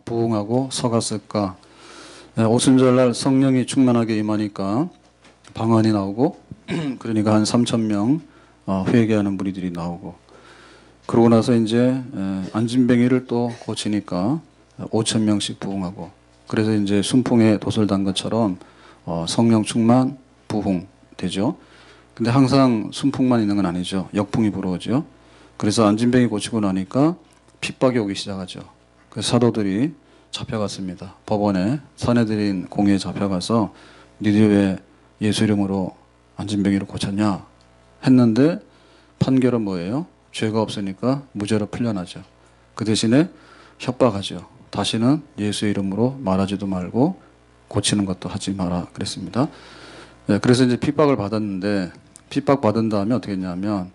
부흥하고 서갔을까? 오순절날 성령이 충만하게 임하니까 방언이 나오고 그러니까 한 3천 명 회개하는 무리들이 나오고 그러고 나서 이제 안진뱅이를 또 고치니까 5천 명씩 부흥하고 그래서 이제 순풍에 도술 단 것처럼 성령 충만 부흥 되죠. 근데 항상 순풍만 있는 건 아니죠. 역풍이 불어오죠. 그래서 안진뱅이 고치고 나니까 핍박이 오기 시작하죠. 그래서 사도들이 잡혀갔습니다. 법원에 선해드린 공회에 잡혀가서 니들이 왜 예수 이름으로 안진뱅이를 고쳤냐 했는데 판결은 뭐예요? 죄가 없으니까 무죄로 풀려나죠. 그 대신에 협박하죠. 다시는 예수 이름으로 말하지도 말고 고치는 것도 하지 마라 그랬습니다. 그래서 이제 핍박을 받았는데 핍박 받은 다음에 어떻게 했냐면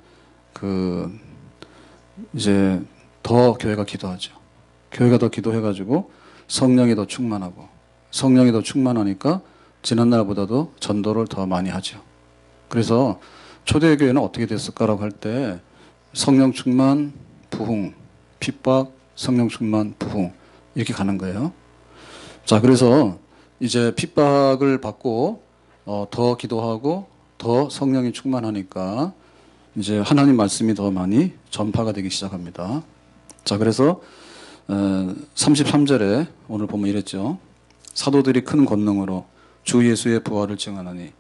이제 더 교회가 기도하죠. 교회가 더 기도해가지고 성령이 더 충만하고 성령이 더 충만하니까 지난날보다도 전도를 더 많이 하죠. 그래서 초대교회는 어떻게 됐을까라고 할 때 성령 충만 부흥, 핍박, 성령 충만 부흥 이렇게 가는 거예요. 자, 그래서 이제 핍박을 받고 더 기도하고 더 성령이 충만하니까 이제 하나님 말씀이 더 많이 전파가 되기 시작합니다. 자, 그래서 33절에 오늘 보면 이랬죠. 사도들이 큰 권능으로 주 예수의 부활을 증언하니.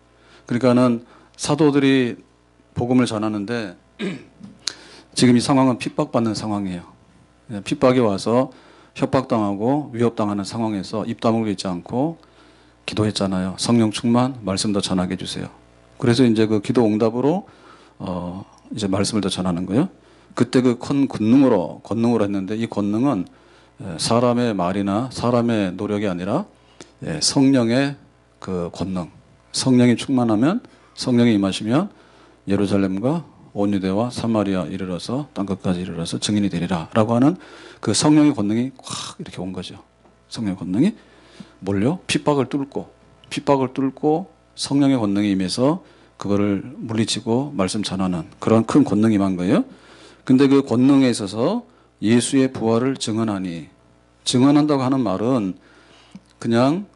그러니까는 사도들이 복음을 전하는데 지금 이 상황은 핍박받는 상황이에요. 핍박이 와서 협박당하고 위협당하는 상황에서 입 다물고 있지 않고 기도했잖아요. 성령 충만 말씀 더 전하게 해주세요. 그래서 이제 그 기도 응답으로 이제 말씀을 더 전하는 거예요. 그때 그 큰 권능으로 했는데 이 권능은 사람의 말이나 사람의 노력이 아니라 성령의 그 권능. 성령이 충만하면 성령이 임하시면 예루살렘과 온 유대와 사마리아 이르러서 땅끝까지 이르러서 증인이 되리라 라고 하는 그 성령의 권능이 확 이렇게 온 거죠. 성령의 권능이 뭘요? 핍박을 뚫고 성령의 권능이 임해서 그거를 물리치고 말씀 전하는 그런 큰 권능이 임한 거예요. 근데 그 권능에 있어서 예수의 부활을 증언하니 증언한다고 하는 말은 그냥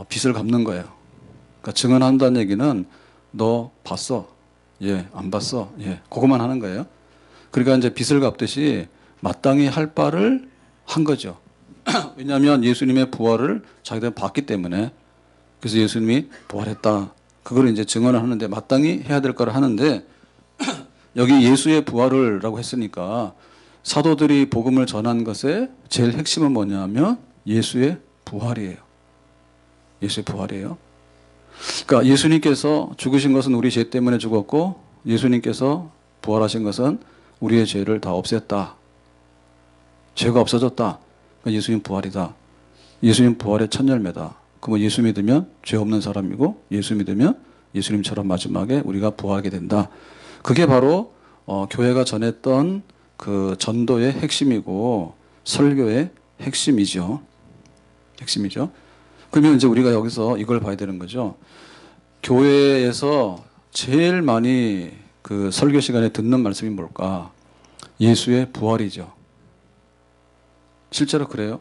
빚을 갚는 거예요. 그러니까 증언한다는 얘기는 너 봤어? 예, 안 봤어? 예, 그것만 하는 거예요. 그러니까 이제 빚을 갚듯이 마땅히 할 바를 한 거죠. 왜냐하면 예수님의 부활을 자기들은 봤기 때문에 그래서 예수님이 부활했다. 그걸 이제 증언을 하는데 마땅히 해야 될 거를 하는데 여기 예수의 부활을라고 했으니까 사도들이 복음을 전한 것의 제일 핵심은 뭐냐면 예수의 부활이에요. 예수의 부활이에요. 그러니까 예수님께서 죽으신 것은 우리 죄 때문에 죽었고 예수님께서 부활하신 것은 우리의 죄를 다 없앴다. 죄가 없어졌다. 그러니까 예수님 부활이다. 예수님 부활의 첫 열매다. 그러면 예수 믿으면 죄 없는 사람이고 예수 믿으면 예수님처럼 마지막에 우리가 부활하게 된다. 그게 바로 교회가 전했던 그 전도의 핵심이고 설교의 핵심이죠. 그러면 이제 우리가 여기서 이걸 봐야 되는 거죠. 교회에서 제일 많이 그 설교 시간에 듣는 말씀이 뭘까? 예수의 부활이죠. 실제로 그래요.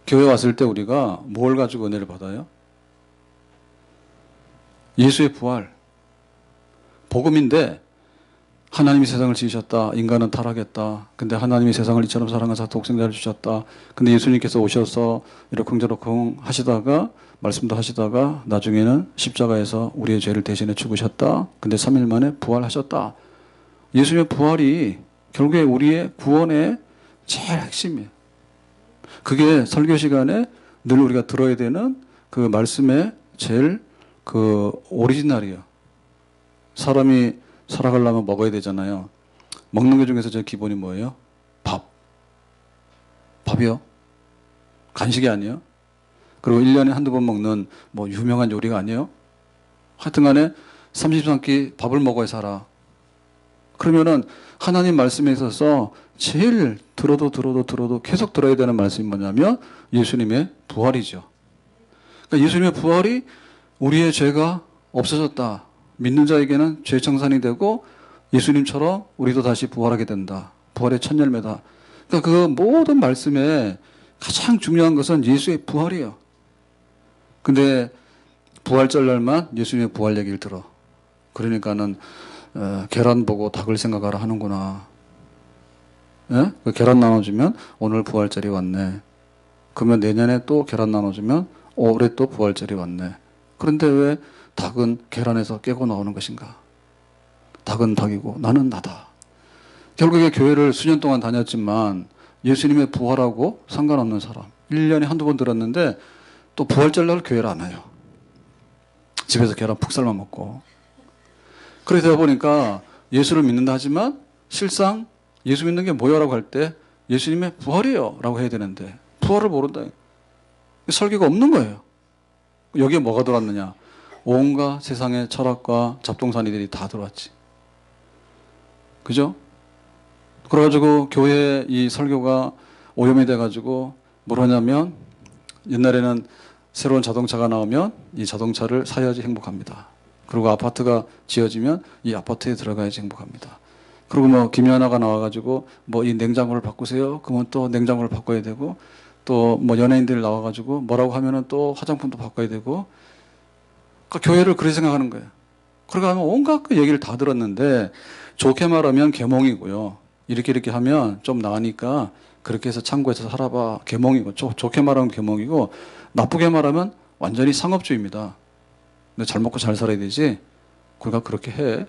교회 왔을 때 우리가 뭘 가지고 은혜를 받아요? 예수의 부활. 복음인데 하나님이 세상을 지으셨다. 인간은 타락했다. 근데 하나님이 세상을 이처럼 사랑하사 독생자를 주셨다. 근데 예수님께서 오셔서 이러쿵저러쿵 하시다가 말씀도 하시다가 나중에는 십자가에서 우리의 죄를 대신해 죽으셨다. 근데 3일 만에 부활하셨다. 예수님의 부활이 결국에 우리의 구원의 제일 핵심이에요. 그게 설교 시간에 늘 우리가 들어야 되는 그 말씀의 제일 그 오리지널이에요. 사람이 살아가려면 먹어야 되잖아요. 먹는 것 중에서 제일 기본이 뭐예요? 밥이요? 간식이 아니에요? 그리고 1년에 한두 번 먹는 뭐 유명한 요리가 아니에요? 하여튼 간에 33끼 밥을 먹어야 살아. 그러면은 하나님 말씀에 있어서 제일 들어도 계속 들어야 되는 말씀이 뭐냐면 예수님의 부활이죠. 그러니까 예수님의 부활이 우리의 죄가 없어졌다. 믿는 자에게는 죄 청산이 되고 예수님처럼 우리도 다시 부활하게 된다. 부활의 첫 열매다. 그러니까 그 모든 말씀에 가장 중요한 것은 예수의 부활이에요. 근데 부활절 날만 예수님의 부활 얘기를 들어. 그러니까는 계란 보고 닭을 생각하라 하는구나. 예? 그 계란 나눠주면 오늘 부활절이 왔네. 그러면 내년에 또 계란 나눠주면 올해 또 부활절이 왔네. 그런데 왜 닭은 계란에서 깨고 나오는 것인가? 닭은 닭이고 나는 나다. 결국에 교회를 수년 동안 다녔지만 예수님의 부활하고 상관없는 사람. 1년에 한두 번 들었는데 또 부활절 날 교회를 안 와요. 집에서 계란 푹 삶아 먹고. 그러다 보니까 예수를 믿는다 하지만 실상 예수 믿는 게 뭐야라고 할 때 예수님의 부활이에요 라고 해야 되는데 부활을 모른다. 설교가 없는 거예요. 여기에 뭐가 들어왔느냐? 온갖 세상의 철학과 잡동사니들이 다 들어왔지. 그죠? 그래가지고 교회 이 설교가 오염이 돼가지고 뭐라냐면 옛날에는 새로운 자동차가 나오면 이 자동차를 사야지 행복합니다. 그리고 아파트가 지어지면 이 아파트에 들어가야지 행복합니다. 그리고 뭐 김연아가 나와가지고 뭐 이 냉장고를 바꾸세요. 그러면 또 냉장고를 바꿔야 되고 또 뭐 연예인들 나와가지고 뭐라고 하면은 또 화장품도 바꿔야 되고 그러니까 교회를 그렇게 생각하는 거예요. 그러니까 온갖 그 얘기를 다 들었는데 좋게 말하면 계몽이고요. 이렇게 하면 좀 나으니까 그렇게 해서 참고해서 살아봐. 계몽이고 좋게 말하면 계몽이고 나쁘게 말하면 완전히 상업주의입니다. 근데 잘 먹고 잘 살아야 되지. 그러니까 그렇게 해.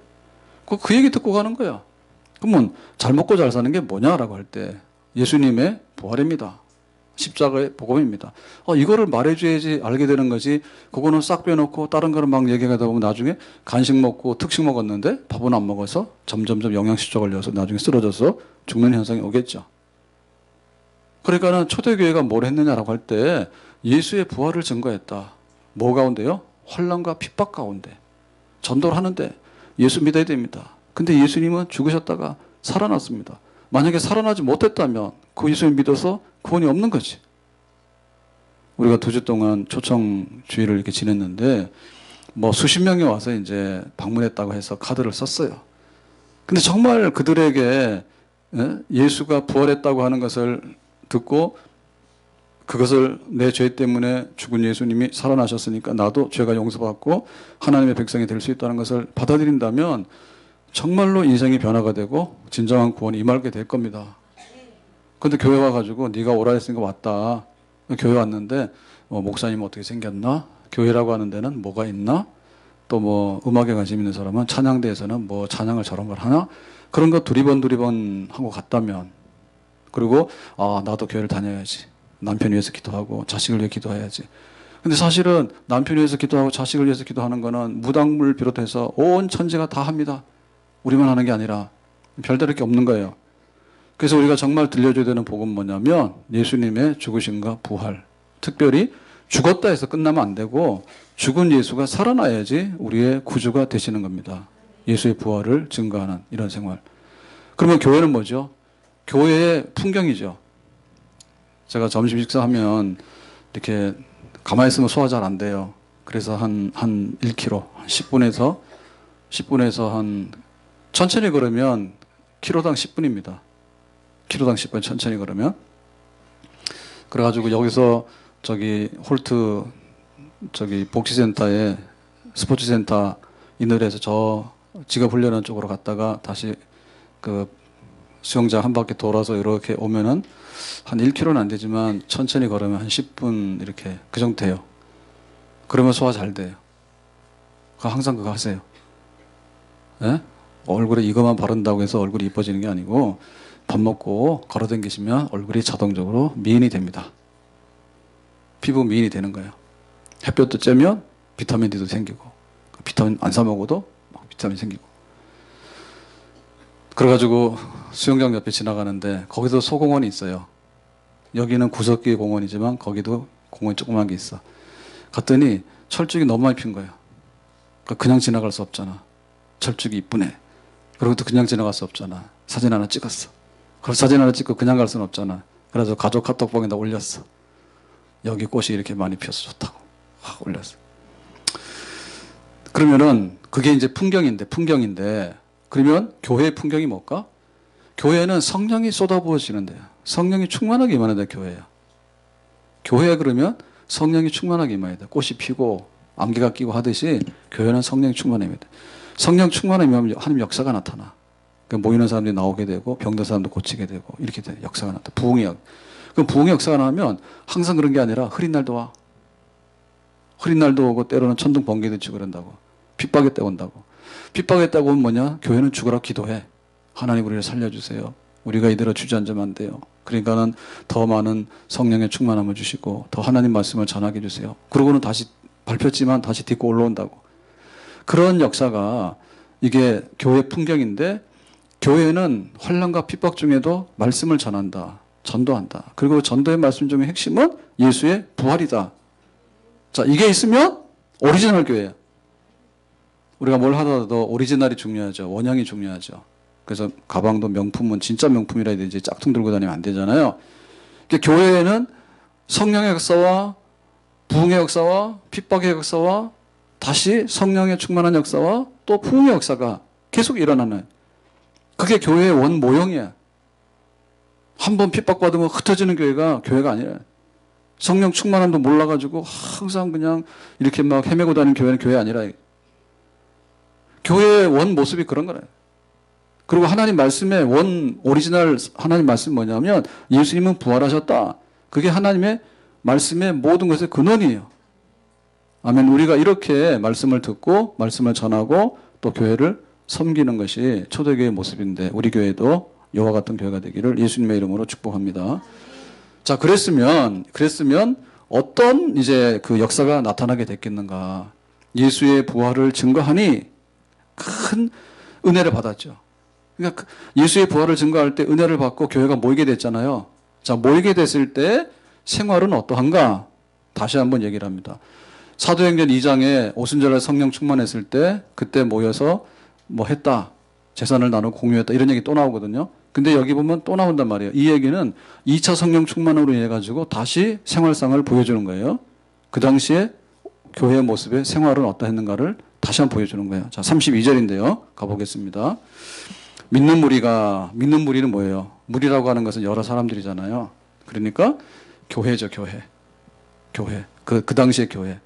그 얘기 듣고 가는 거야. 그러면 잘 먹고 잘 사는 게 뭐냐라고 할 때 예수님의 부활입니다. 십자가의 복음입니다. 이거를 말해줘야지 알게 되는 거지. 그거는 싹 빼놓고 다른 거는 막 얘기하다 보면 나중에 간식 먹고 특식 먹었는데 밥은 안 먹어서 점점점 영양실조 걸려서 나중에 쓰러져서 죽는 현상이 오겠죠. 그러니까는 초대교회가 뭘 했느냐라고 할 때 예수의 부활을 증거했다. 뭐 가운데요? 환난과 핍박 가운데. 전도를 하는데 예수 믿어야 됩니다. 근데 예수님은 죽으셨다가 살아났습니다. 만약에 살아나지 못했다면 그 예수님 믿어서 구원이 없는 거지. 우리가 2주 동안 초청주의를 이렇게 지냈는데 뭐 수십 명이 와서 이제 방문했다고 해서 카드를 썼어요. 근데 정말 그들에게 예수가 부활했다고 하는 것을 듣고 그것을 내 죄 때문에 죽은 예수님이 살아나셨으니까 나도 죄가 용서받고 하나님의 백성이 될 수 있다는 것을 받아들인다면 정말로 인생이 변화가 되고 진정한 구원이 임하게 될 겁니다. 근데 교회 와가지고 네가 오라 했으니까 왔다. 교회 왔는데 목사님 어떻게 생겼나? 교회라고 하는 데는 뭐가 있나? 또 뭐 음악에 관심 있는 사람은 찬양대에서는 뭐 찬양을 저런 걸 하나? 그런 거 두리번 하고 갔다면 그리고 나도 교회를 다녀야지. 남편 위해서 기도하고 자식을 위해 기도해야지. 근데 사실은 남편 위해서 기도하고 자식을 위해서 기도하는 거는 무당을 비롯해서 온 천지가 다 합니다. 우리만 하는 게 아니라 별다를 게 없는 거예요. 그래서 우리가 정말 들려줘야 되는 복음은 뭐냐면 예수님의 죽으심과 부활. 특별히 죽었다 해서 끝나면 안 되고 죽은 예수가 살아나야지 우리의 구주가 되시는 겁니다. 예수의 부활을 증거하는 이런 생활. 그러면 교회는 뭐죠? 교회의 풍경이죠. 제가 점심 식사하면 이렇게 가만히 있으면 소화 잘 안 돼요. 그래서 한 1km, 한 10분에서 한 천천히 걸으면 키로당 10분입니다. 키로당 10분 천천히 걸으면. 그래가지고 여기서 홀트 복지센터에 스포츠센터 이늘에서 저 직업훈련원 쪽으로 갔다가 다시 그 수영장 한 바퀴 돌아서 이렇게 오면은 한 1km는 안 되지만 천천히 걸으면 한 10분 이렇게 그 정도 돼요. 그러면 소화 잘 돼요. 항상 그거 하세요. 예? 얼굴에 이것만 바른다고 해서 얼굴이 이뻐지는 게 아니고 밥 먹고 걸어 다니시면 얼굴이 자동적으로 미인이 됩니다. 피부 미인이 되는 거예요. 햇볕도 쬐면 비타민 D도 생기고 비타민 안 사 먹어도 막 비타민 생기고. 그래가지고 수영장 옆에 지나가는데 거기도 소공원이 있어요. 여기는 구석기 공원이지만 거기도 공원이 조그만 게 있어. 갔더니 철쭉이 너무 많이 핀 거예요. 그냥 지나갈 수 없잖아. 철쭉이 이쁘네. 그리고 또 그냥 지나갈 수 없잖아. 사진 하나 찍었어. 그럼 사진 하나 찍고 그냥 갈 수는 없잖아. 그래서 가족 카톡방에다 올렸어. 여기 꽃이 이렇게 많이 피어서 좋다고 올렸어. 그러면은 그게 이제 풍경인데 그러면 교회의 풍경이 뭘까? 교회는 성령이 쏟아부어지는 데요. 성령이 충만하게 임하는 데 교회예요. 교회 그러면 성령이 충만하게 임해야 돼. 꽃이 피고 안개가 끼고 하듯이 교회는 성령이 충만해야 돼. 성령 충만하면 하나님 역사가 나타나. 그러니까 모이는 사람들이 나오게 되고 병든 사람도 고치게 되고 이렇게 돼. 역사가 나타나. 부흥의 역. 그럼 부흥의 역사가 나면 항상 그런 게 아니라 흐린 날도 와. 흐린 날도 오고 때로는 천둥 번개도 치고 그런다고. 핍박에 때 온다고. 핍박에 때고 오면 뭐냐? 교회는 죽으라 기도해. 하나님 우리를 살려주세요. 우리가 이대로 주저앉으면 안 돼요. 그러니까는 더 많은 성령의 충만함을 주시고 더 하나님 말씀을 전하게 해주세요. 그러고는 다시 밟혔지만 다시 딛고 올라온다고. 그런 역사가 이게 교회 풍경인데 교회는 환난과 핍박 중에도 말씀을 전한다. 전도한다. 그리고 전도의 말씀 중에 핵심은 예수의 부활이다. 자, 이게 있으면 오리지널 교회야. 우리가 뭘 하더라도 오리지널이 중요하죠. 원형이 중요하죠. 그래서 가방도 명품은 진짜 명품이라 해야 되지 짝퉁 들고 다니면 안 되잖아요. 그러니까 교회에는 성령의 역사와 부흥의 역사와 핍박의 역사와 다시 성령의 충만한 역사와 또 부흥의 역사가 계속 일어나는 그게 교회의 원 모형이야. 한번 핍박받으면 흩어지는 교회가 아니라 성령 충만함도 몰라가지고 항상 그냥 이렇게 막 헤매고 다니는 교회는 교회 아니라 교회의 원 모습이 그런 거예요. 그리고 하나님 말씀의 원 오리지널 하나님 말씀이 뭐냐면 예수님은 부활하셨다. 그게 하나님의 말씀의 모든 것의 근원이에요. 아멘. 우리가 이렇게 말씀을 듣고 말씀을 전하고 또 교회를 섬기는 것이 초대교회의 모습인데 우리 교회도 이와 같은 교회가 되기를 예수님의 이름으로 축복합니다. 자, 그랬으면 어떤 이제 그 역사가 나타나게 됐겠는가? 예수의 부활을 증거하니 큰 은혜를 받았죠. 그러니까 예수의 부활을 증거할 때 은혜를 받고 교회가 모이게 됐잖아요. 자, 모이게 됐을 때 생활은 어떠한가? 다시 한번 얘기를 합니다. 사도행전 2장에 오순절날 성령 충만했을 때 그때 모여서 뭐 했다. 재산을 나누고 공유했다. 이런 얘기 또 나오거든요. 근데 여기 보면 또 나온단 말이에요. 이 얘기는 2차 성령 충만으로 인해 가지고 다시 생활상을 보여주는 거예요. 그 당시에 교회의 모습의 생활은 어떠했는가를 다시 한번 보여주는 거예요. 자, 32절인데요. 가보겠습니다. 믿는 무리는 뭐예요? 무리라고 하는 것은 여러 사람들이잖아요. 그러니까 교회죠, 교회. 그 당시의 교회.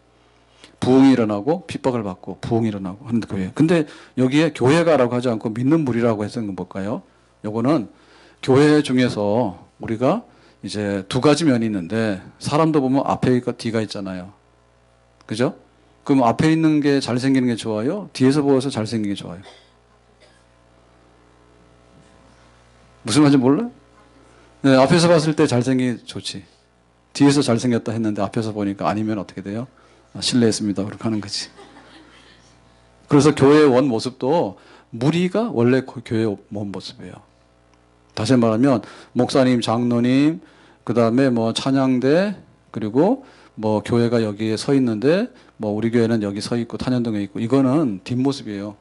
부흥이 일어나고 핍박을 받고 부흥이 일어나고 하는 교회. 근데 여기에 교회가라고 하지 않고 믿는 무리라고 해서 뭘까요? 요거는 교회 중에서 우리가 이제 두 가지 면이 있는데 사람도 보면 앞에 있고 뒤가 있잖아요. 그죠? 그럼 앞에 있는 게 잘생기는 게 좋아요? 뒤에서 보아서 잘생기는 게 좋아요? 무슨 말인지 몰라요? 네, 앞에서 봤을 때 잘생기기 좋지. 뒤에서 잘생겼다 했는데 앞에서 보니까 아니면 어떻게 돼요? 실례했습니다. 그렇게 하는 거지. 그래서 교회의 원 모습도 무리가 원래 교회의 원 모습이에요. 다시 말하면 목사님, 장로님, 그 다음에 뭐 찬양대, 그리고 뭐 교회가 여기에 서 있는데 뭐 우리 교회는 여기 서 있고 탄현동에 있고 이거는 뒷모습이에요.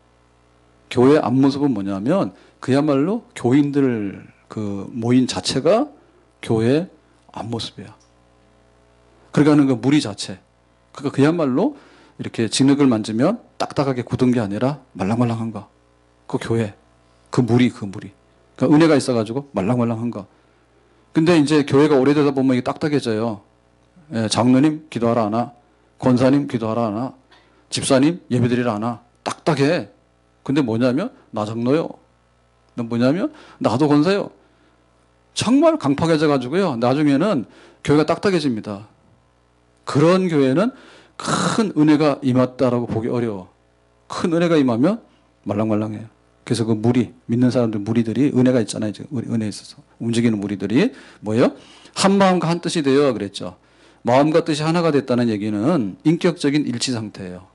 교회 앞모습은 뭐냐면 그야말로 교인들 그 모인 자체가 교회의 앞모습이야. 그러니까 그 무리 자체. 그러니까 그야말로 이렇게 진흙을 만지면 딱딱하게 굳은 게 아니라 말랑말랑한 거. 그 교회. 그 무리. 그러니까 은혜가 있어가지고 말랑말랑한 거. 근데 이제 교회가 오래되다 보면 이게 딱딱해져요. 예, 장로님 기도하라 하나? 권사님 기도하라 하나? 집사님 예배드리라 하나? 딱딱해. 근데 뭐냐면 나 장로요. 뭐냐면 나도 권사요. 정말 강팍해져가지고요. 나중에는 교회가 딱딱해집니다. 그런 교회는 큰 은혜가 임했다라고 보기 어려워. 큰 은혜가 임하면 말랑말랑해요. 그래서 그 무리, 믿는 사람들 무리들이 은혜가 있잖아요. 우리 은혜에 있어서. 움직이는 무리들이 뭐예요? 한 마음과 한 뜻이 되어 그랬죠. 마음과 뜻이 하나가 됐다는 얘기는 인격적인 일치 상태예요.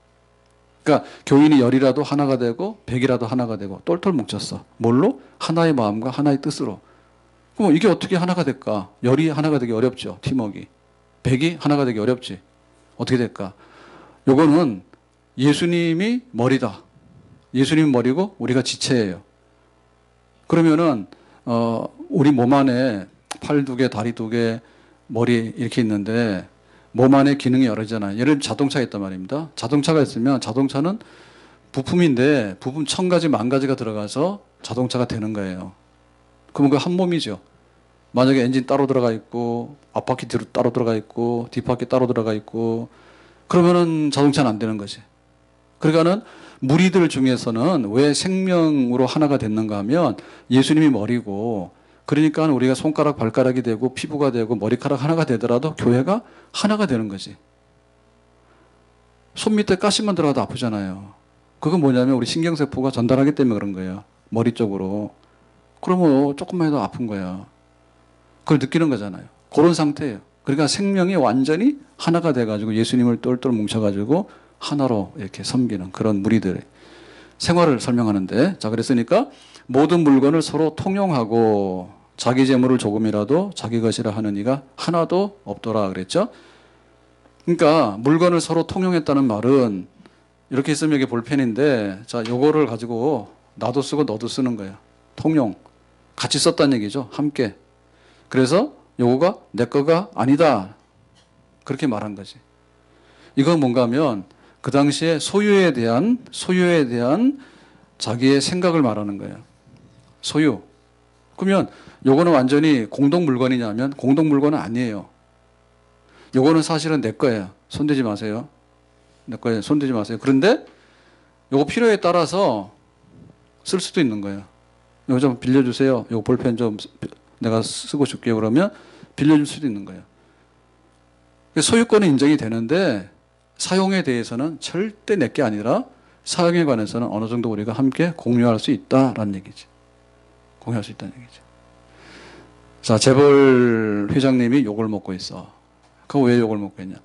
그러니까 교인이 열이라도 하나가 되고 백이라도 하나가 되고 똘똘 뭉쳤어. 뭘로? 하나의 마음과 하나의 뜻으로. 그럼 이게 어떻게 하나가 될까? 열이 하나가 되기 어렵죠. 팀워크. 백이 하나가 되기 어렵지. 어떻게 될까? 요거는 예수님이 머리다. 예수님이 머리고 우리가 지체예요. 그러면은 우리 몸 안에 팔 두 개, 다리 두 개, 머리 이렇게 있는데 몸 안에 기능이 여러 개잖아요. 예를 들면 자동차가 있단 말입니다. 자동차가 있으면 자동차는 부품인데 부품 1000가지, 10,000가지가 들어가서 자동차가 되는 거예요. 그러면 그 한 몸이죠. 만약에 엔진 따로 들어가 있고 앞바퀴 뒤로 따로 들어가 있고 뒷바퀴 따로 들어가 있고 그러면은 자동차는 안 되는 거지. 그러니까는 무리들 중에서는 왜 생명으로 하나가 됐는가 하면 예수님이 머리고 그러니까 우리가 손가락 발가락이 되고 피부가 되고 머리카락 하나가 되더라도 교회가 하나가 되는 거지. 손 밑에 가시만 들어가도 아프잖아요. 그건 뭐냐면 우리 신경세포가 전달하기 때문에 그런 거예요. 머리 쪽으로. 그러면 조금만 해도 아픈 거야. 그걸 느끼는 거잖아요. 그런 상태예요. 그러니까 생명이 완전히 하나가 돼가지고 예수님을 똘똘 뭉쳐가지고 하나로 이렇게 섬기는 그런 무리들의 생활을 설명하는데, 자, 그랬으니까 모든 물건을 서로 통용하고 자기 재물을 조금이라도 자기 것이라 하는 이가 하나도 없더라 그랬죠. 그러니까 물건을 서로 통용했다는 말은 이렇게 있으면 이게 볼펜인데, 자, 요거를 가지고 나도 쓰고 너도 쓰는 거예요. 통용. 같이 썼다는 얘기죠. 함께. 그래서 요거가 내 거가 아니다. 그렇게 말한 거지. 이건 뭔가 하면 그 당시에 소유에 대한 자기의 생각을 말하는 거예요. 소유. 그러면 요거는 완전히 공동 물건이냐면 공동 물건은 아니에요. 요거는 사실은 내 거예요. 손대지 마세요. 내 거예요. 손대지 마세요. 그런데 요거 필요에 따라서 쓸 수도 있는 거예요. 요거 좀 빌려주세요. 요거 볼펜 좀 내가 쓰고 줄게요. 그러면 빌려줄 수도 있는 거예요. 소유권은 인정이 되는데 사용에 대해서는 절대 내 게 아니라 사용에 관해서는 어느 정도 우리가 함께 공유할 수 있다라는 얘기지. 공유할 수 있다는 얘기죠. 자, 재벌 회장님이 욕을 먹고 있어. 그거 왜 욕을 먹고 있냐?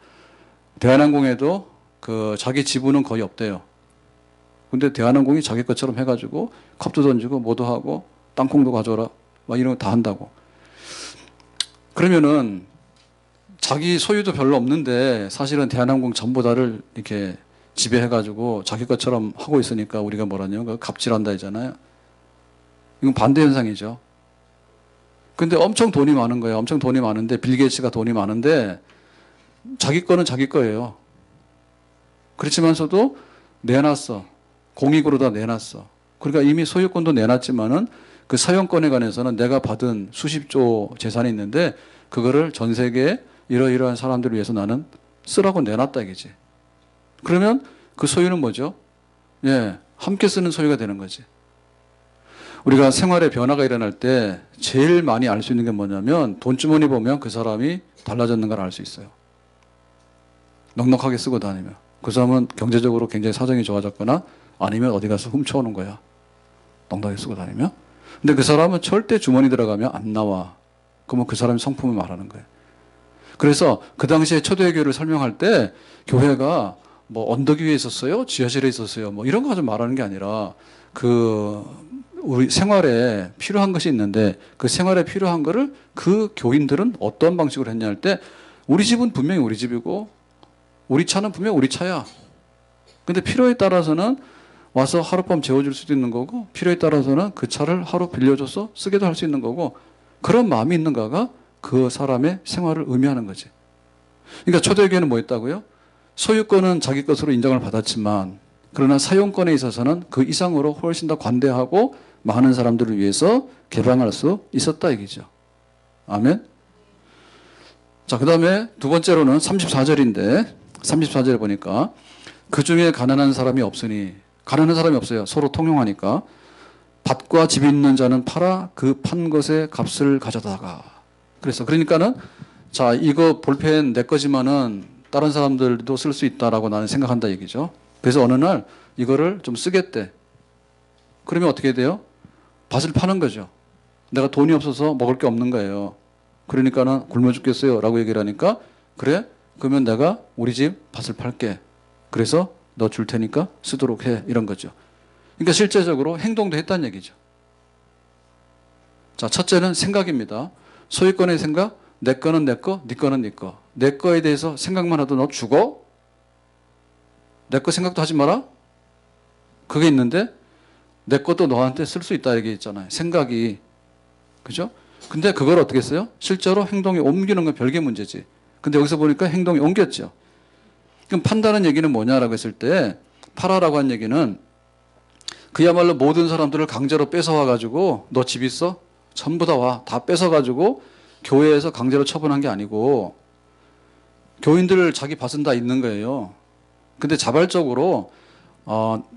대한항공에도 그 자기 지분은 거의 없대요. 근데 대한항공이 자기 것처럼 해가지고 컵도 던지고 뭐도 하고 땅콩도 가져오라 막 이런 거 다 한다고. 그러면은 자기 소유도 별로 없는데 사실은 대한항공 전부 다를 이렇게 지배해가지고 자기 것처럼 하고 있으니까 우리가 뭐라냐면 갑질한다 했잖아요. 이건 반대 현상이죠. 근데 엄청 돈이 많은 거예요. 엄청 돈이 많은데 빌 게이츠가 돈이 많은데 자기 거는 자기 거예요. 그렇지만서도 내놨어. 공익으로 다 내놨어. 그러니까 이미 소유권도 내놨지만은 그 사용권에 관해서는 내가 받은 수십조 재산이 있는데 그거를 전 세계에 이러이러한 사람들을 위해서 나는 쓰라고 내놨다 이거지. 그러면 그 소유는 뭐죠? 예, 함께 쓰는 소유가 되는 거지. 우리가 생활의 변화가 일어날 때 제일 많이 알 수 있는 게 뭐냐면 돈주머니 보면 그 사람이 달라졌는 걸 알 수 있어요. 넉넉하게 쓰고 다니면. 그 사람은 경제적으로 굉장히 사정이 좋아졌거나 아니면 어디 가서 훔쳐오는 거야. 넉넉하게 쓰고 다니면. 근데 그 사람은 절대 주머니 들어가면 안 나와. 그러면 그 사람이 성품을 말하는 거예요. 그래서 그 당시에 초대교회를 설명할 때 교회가 뭐 언덕 위에 있었어요? 지하실에 있었어요? 뭐 이런 거 가지고 말하는 게 아니라 그 우리 생활에 필요한 것이 있는데 그 생활에 필요한 거를 그 교인들은 어떤 방식으로 했냐 할 때 우리 집은 분명히 우리 집이고 우리 차는 분명히 우리 차야. 근데 필요에 따라서는 와서 하룻밤 재워줄 수도 있는 거고 필요에 따라서는 그 차를 하루 빌려줘서 쓰게도 할 수 있는 거고 그런 마음이 있는가가 그 사람의 생활을 의미하는 거지. 그러니까 초대교회는 뭐 했다고요? 소유권은 자기 것으로 인정을 받았지만 그러나 사용권에 있어서는 그 이상으로 훨씬 더 관대하고 많은 사람들을 위해서 개방할 수 있었다 얘기죠. 아멘. 자, 그 다음에 두 번째로는 34절인데 34절에 보니까 그 중에 가난한 사람이 없으니 가난한 사람이 없어요. 서로 통용하니까 밭과 집 있는 자는 팔아 그 판 것의 값을 가져다가. 그래서 그러니까는 자, 이거 볼펜 내 거지만은 다른 사람들도 쓸 수 있다라고 나는 생각한다 얘기죠. 그래서 어느 날 이거를 좀 쓰겠대. 그러면 어떻게 돼요? 밭을 파는 거죠. 내가 돈이 없어서 먹을 게 없는 거예요. 그러니까는 굶어 죽겠어요 라고 얘기를 하니까 그래? 그러면 내가 우리 집 밭을 팔게. 그래서 너 줄 테니까 쓰도록 해. 이런 거죠. 그러니까 실제적으로 행동도 했다는 얘기죠. 자, 첫째는 생각입니다. 소유권의 생각, 내 거는 내 거, 네 거는 네 거. 내 거에 대해서 생각만 하도 너 죽어? 내 거 생각도 하지 마라? 그게 있는데 내 것도 너한테 쓸 수 있다 얘기했잖아요. 생각이. 그죠? 근데 그걸 어떻게 했어요? 실제로 행동에 옮기는 건 별개 문제지. 근데 여기서 보니까 행동이 옮겼죠. 그럼 판다는 얘기는 뭐냐라고 했을 때 팔아라고 한 얘기는 그야말로 모든 사람들을 강제로 뺏어와가지고 너 집 있어? 전부 다 와. 다 뺏어가지고 교회에서 강제로 처분한 게 아니고 교인들 자기 밭은 다 있는 거예요. 근데 자발적으로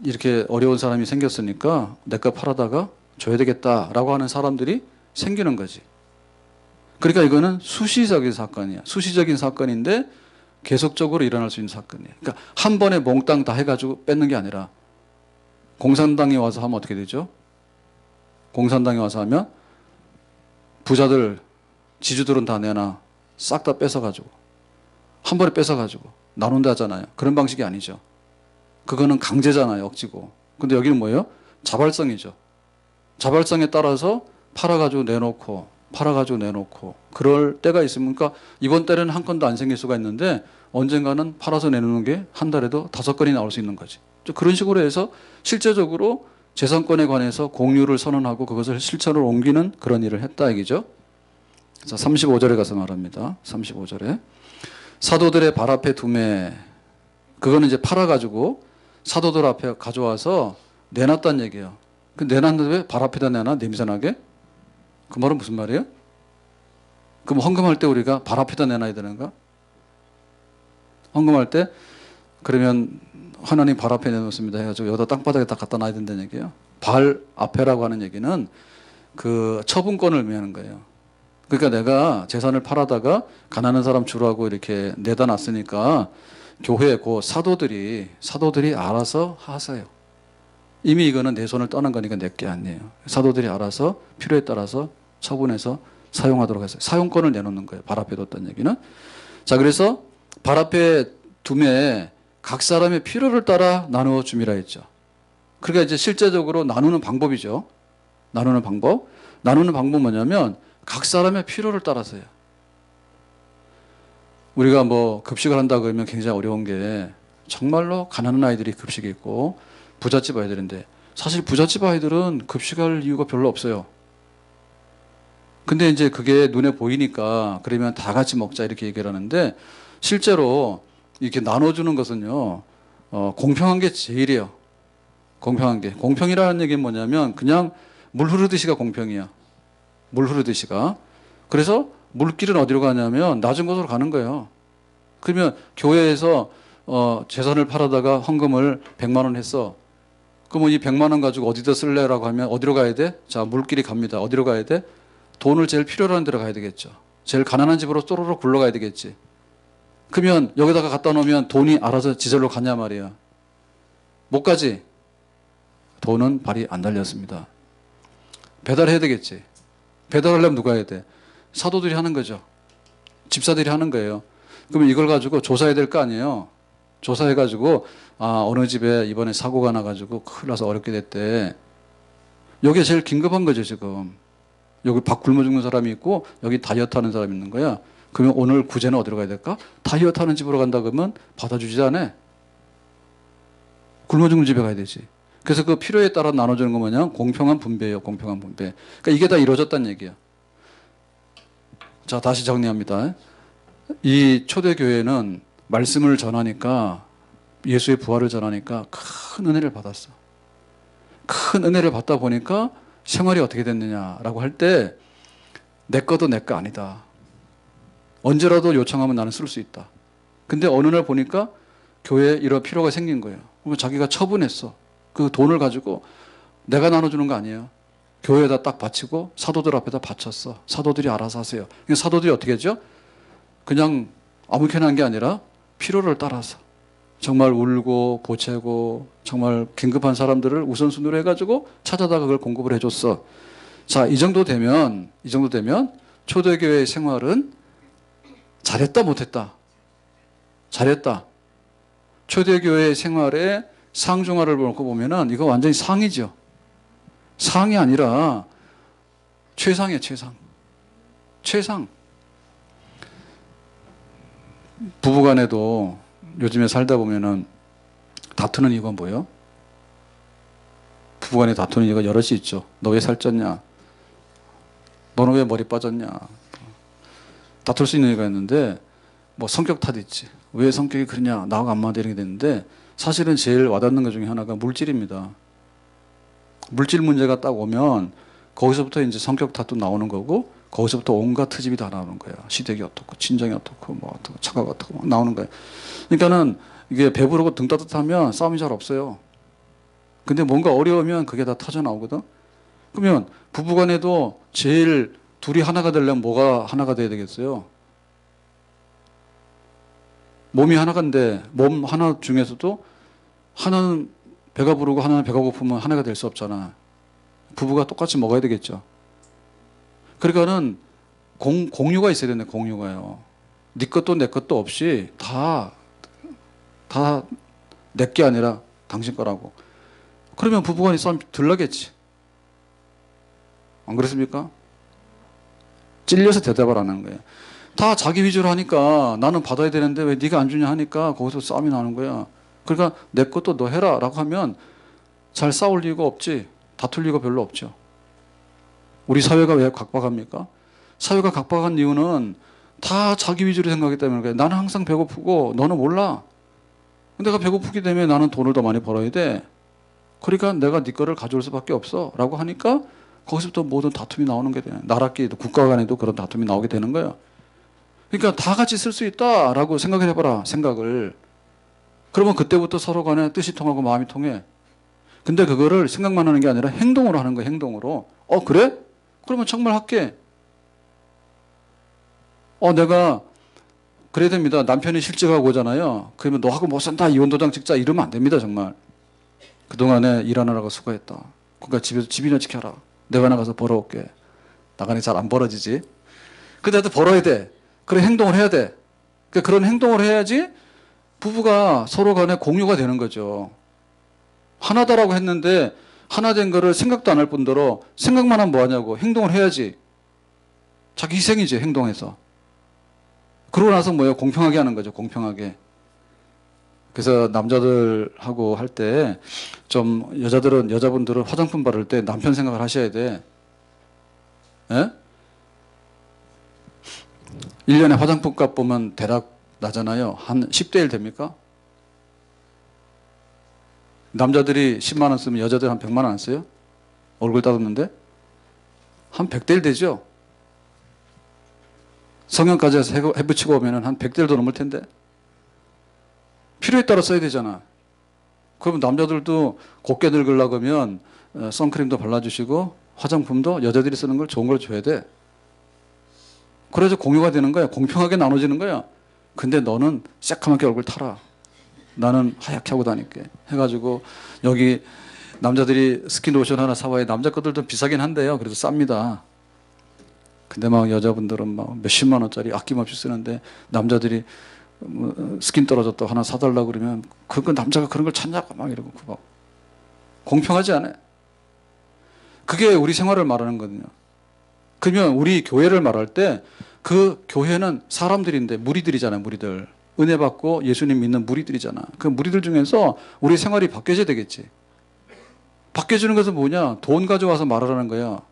이렇게 어려운 사람이 생겼으니까 내 거 팔아다가 줘야 되겠다라고 하는 사람들이 생기는 거지. 그러니까 이거는 수시적인 사건이야. 수시적인 사건인데 계속적으로 일어날 수 있는 사건이에요. 그러니까 한 번에 몽땅 다 해가지고 뺏는 게 아니라 공산당이 와서 하면 어떻게 되죠? 공산당이 와서 하면 부자들, 지주들은 다 내놔. 싹 다 뺏어가지고. 한 번에 뺏어가지고. 나눈다 하잖아요. 그런 방식이 아니죠. 그거는 강제잖아요. 억지고. 근데 여기는 뭐예요? 자발성이죠. 자발성에 따라서 팔아가지고 내놓고, 팔아가지고 내놓고. 그럴 때가 있으면, 그러니까 이번 달에는 한 건도 안 생길 수가 있는데 언젠가는 팔아서 내놓는 게 한 달에도 5건이 나올 수 있는 거지. 그런 식으로 해서 실제적으로 재산권에 관해서 공유를 선언하고 그것을 실천으로 옮기는 그런 일을 했다 얘기죠. 자, 35절에 가서 말합니다. 35절에. 사도들의 발 앞에 두매. 그거는 이제 팔아가지고 사도들 앞에 가져와서 내놨다는 얘기예요. 그 내놨는데 왜 발 앞에다 내놔? 냄새나게? 그 말은 무슨 말이에요? 그럼 헌금할 때 우리가 발 앞에다 내놔야 되는가? 헌금할 때 그러면 하나님 발 앞에 내놓습니다 해가지고 여기다 땅바닥에다 갖다 놔야 된다는 얘기예요. 발 앞에라고 하는 얘기는 그 처분권을 의미하는 거예요. 그러니까 내가 재산을 팔아다가 가난한 사람 주라고 이렇게 내다 놨으니까 교회 그 사도들이 알아서 하세요. 이미 이거는 내 손을 떠난 거니까 내 게 아니에요. 사도들이 알아서 필요에 따라서 처분해서 사용하도록 했어요. 사용권을 내놓는 거예요. 발 앞에 뒀다는 얘기는. 자, 그래서 발 앞에 두매 각 사람의 필요를 따라 나누어 줌이라 했죠. 그러니까 이제 실제적으로 나누는 방법이죠. 나누는 방법. 나누는 방법은 뭐냐면 각 사람의 필요를 따라서요. 우리가 뭐 급식을 한다 그러면 굉장히 어려운 게 정말로 가난한 아이들이 급식이 있고 부잣집 아이들인데 사실 부잣집 아이들은 급식할 이유가 별로 없어요. 근데 이제 그게 눈에 보이니까 그러면 다 같이 먹자 이렇게 얘기를 하는데 실제로 이렇게 나눠주는 것은요, 공평한 게 제일이에요. 공평한 게. 공평이라는 얘기는 뭐냐면 그냥 물 흐르듯이가 공평이야. 물 흐르듯이가. 그래서 물길은 어디로 가냐면 낮은 곳으로 가는 거예요. 그러면 교회에서 재산을 팔아다가 헌금을 100만 원 했어. 그러면 이 100만 원 가지고 어디다 쓸래라고 하면 어디로 가야 돼? 자, 물길이 갑니다. 어디로 가야 돼? 돈을 제일 필요로 하는 데로 가야 되겠죠. 제일 가난한 집으로 또로로 굴러가야 되겠지. 그러면 여기다가 갖다 놓으면 돈이 알아서 지절로 가냐 말이야. 못 가지. 돈은 발이 안 달렸습니다. 배달해야 되겠지. 배달하려면 누가 해야 돼? 사도들이 하는 거죠. 집사들이 하는 거예요. 그러면 이걸 가지고 조사해야 될 거 아니에요. 조사해가지고 어느 집에 이번에 사고가 나가지고 큰일 나서 어렵게 됐대. 여기가 제일 긴급한 거죠 지금. 여기 밥 굶어 죽는 사람이 있고 여기 다이어트 하는 사람이 있는 거야. 그러면 오늘 구제는 어디로 가야 될까? 다이어트 하는 집으로 간다 그러면 받아주지 않아. 굶어 죽는 집에 가야 되지. 그래서 그 필요에 따라 나눠주는 거 뭐냐? 공평한 분배예요. 공평한 분배. 그러니까 이게 다 이루어졌다는 얘기야. 자, 다시 정리합니다. 이 초대교회는 말씀을 전하니까 예수의 부활을 전하니까 큰 은혜를 받았어. 큰 은혜를 받다 보니까 생활이 어떻게 됐느냐라고 할 때 내 것도 내 거 아니다. 언제라도 요청하면 나는 쓸 수 있다. 근데 어느 날 보니까 교회에 이런 필요가 생긴 거예요. 그러면 자기가 처분했어. 그 돈을 가지고 내가 나눠주는 거 아니에요. 교회에다 딱 바치고 사도들 앞에다 바쳤어. 사도들이 알아서 하세요. 사도들이 어떻게 했죠? 그냥 아무렇게나 한 게 아니라 필요를 따라서 정말 울고 보채고 정말 긴급한 사람들을 우선순위로 해가지고 찾아다가 그걸 공급을 해줬어. 자, 이 정도 되면 초대교회의 생활은 잘했다 못했다? 잘했다. 초대교회의 생활의 상중하를 놓고 보면은 이거 완전히 상이죠. 상이 아니라 최상이에요, 최상. 최상. 부부간에도 요즘에 살다 보면은 다투는 이유가 뭐예요? 부부간에 다투는 이유가 여럿이 있죠. 너 왜 살쪘냐? 너는 왜 머리 빠졌냐? 다툴 수 있는 이유가 있는데 뭐 성격 탓 있지. 왜 성격이 그러냐? 나하고 안 맞아 이렇게 되는데 사실은 제일 와닿는 것 중에 하나가 물질입니다. 물질 문제가 딱 오면 거기서부터 이제 성격 탓도 나오는 거고 거기서부터 온갖 트집이 다 나오는 거야. 시댁이 어떻고, 친정이 어떻고, 뭐 어떻고, 처가가 어떻고 막 나오는 거야. 그러니까는 이게 배부르고 등 따뜻하면 싸움이 잘 없어요. 근데 뭔가 어려우면 그게 다 터져 나오거든. 그러면 부부간에도 제일 둘이 하나가 되려면 뭐가 하나가 돼야 되겠어요? 몸이 하나가인데 몸 하나 중에서도 하나는 배가 부르고 하나는 배가 고프면 하나가 될 수 없잖아. 부부가 똑같이 먹어야 되겠죠. 그러니까는 공유가 있어야 되네. 공유가요. 네 것도 내 것도 없이 다 내 게 아니라 당신 거라고. 그러면 부부간에 싸움 덜 나겠지. 안 그렇습니까? 찔려서 대답을 안 하는 거예요. 다 자기 위주로 하니까 나는 받아야 되는데 왜 네가 안 주냐 하니까 거기서 싸움이 나는 거야. 그러니까 내 것도 너 해라 라고 하면 잘 싸울 이유가 없지. 다툴 이유가 별로 없죠. 우리 사회가 왜 각박합니까? 사회가 각박한 이유는 다 자기 위주로 생각하기 때문에 그래. 나는 항상 배고프고 너는 몰라. 내가 배고프기 때문에 나는 돈을 더 많이 벌어야 돼. 그러니까 내가 네 거를 가져올 수밖에 없어 라고 하니까 거기서부터 모든 다툼이 나오는 게 되는, 나라끼리도 국가 간에도 그런 다툼이 나오게 되는 거예요. 그러니까 다 같이 쓸 수 있다라고 생각을 해봐라. 생각을. 그러면 그때부터 서로 간에 뜻이 통하고 마음이 통해. 근데 그거를 생각만 하는 게 아니라 행동으로 하는 거예요. 행동으로. 그래? 그러면 정말 할게. 내가 그래야 됩니다. 남편이 실직하고 오잖아요. 그러면 너하고 못 산다. 이혼도장 찍자. 이러면 안 됩니다. 정말. 그동안에 일하느라고 수고했다. 그러니까 집에서 집이나 지켜라. 내가 나가서 벌어올게. 나가니 잘 안 벌어지지. 근데 나도 벌어야 돼. 그런 행동을 해야 돼. 그러니까 그런 행동을 해야지 부부가 서로 간에 공유가 되는 거죠. 하나다라고 했는데 하나 된 거를 생각도 안 할 뿐더러 생각만 하면 뭐하냐고. 행동을 해야지. 자기 희생이지. 행동해서. 그러고 나서 뭐예요? 공평하게 하는 거죠. 공평하게. 그래서 남자들하고 할 때 좀 여자분들은 화장품 바를 때 남편 생각을 하셔야 돼. 예? 1년에 화장품 값 보면 대략 나잖아요. 한 10대 1 됩니까? 남자들이 10만 원 쓰면 여자들 한 100만 원 안 써요? 얼굴 따듬는데? 한 100대 1 되죠? 성형까지 해서 해붙이고 오면 한 100대 1도 넘을 텐데? 필요에 따라 써야 되잖아. 그러면 남자들도 곱게 늙으려고 하면 선크림도 발라주시고 화장품도 여자들이 쓰는 걸 좋은 걸 줘야 돼. 그래서 공유가 되는 거야. 공평하게 나눠지는 거야. 근데 너는 새까맣게 얼굴 타라. 나는 하얗게 하고 다닐게. 해가지고 여기 남자들이 스킨로션 하나 사와야 남자 것들도 비싸긴 한데요. 그래도 쌉니다. 근데 막 여자분들은 막 몇십만 원짜리 아낌없이 쓰는데 남자들이 스킨 떨어졌다 하나 사달라고 그러면 그건 남자가 그런 걸 찾냐고 막 이러고 막 공평하지 않아요. 그게 우리 생활을 말하는 거거든요. 그러면 우리 교회를 말할 때 그 교회는 사람들인데 무리들이잖아요. 무리들. 은혜 받고 예수님 믿는 무리들이잖아. 그 무리들 중에서 우리 생활이 바뀌어져야 되겠지. 바뀌어지는 것은 뭐냐? 돈 가져와서 말하라는 거야.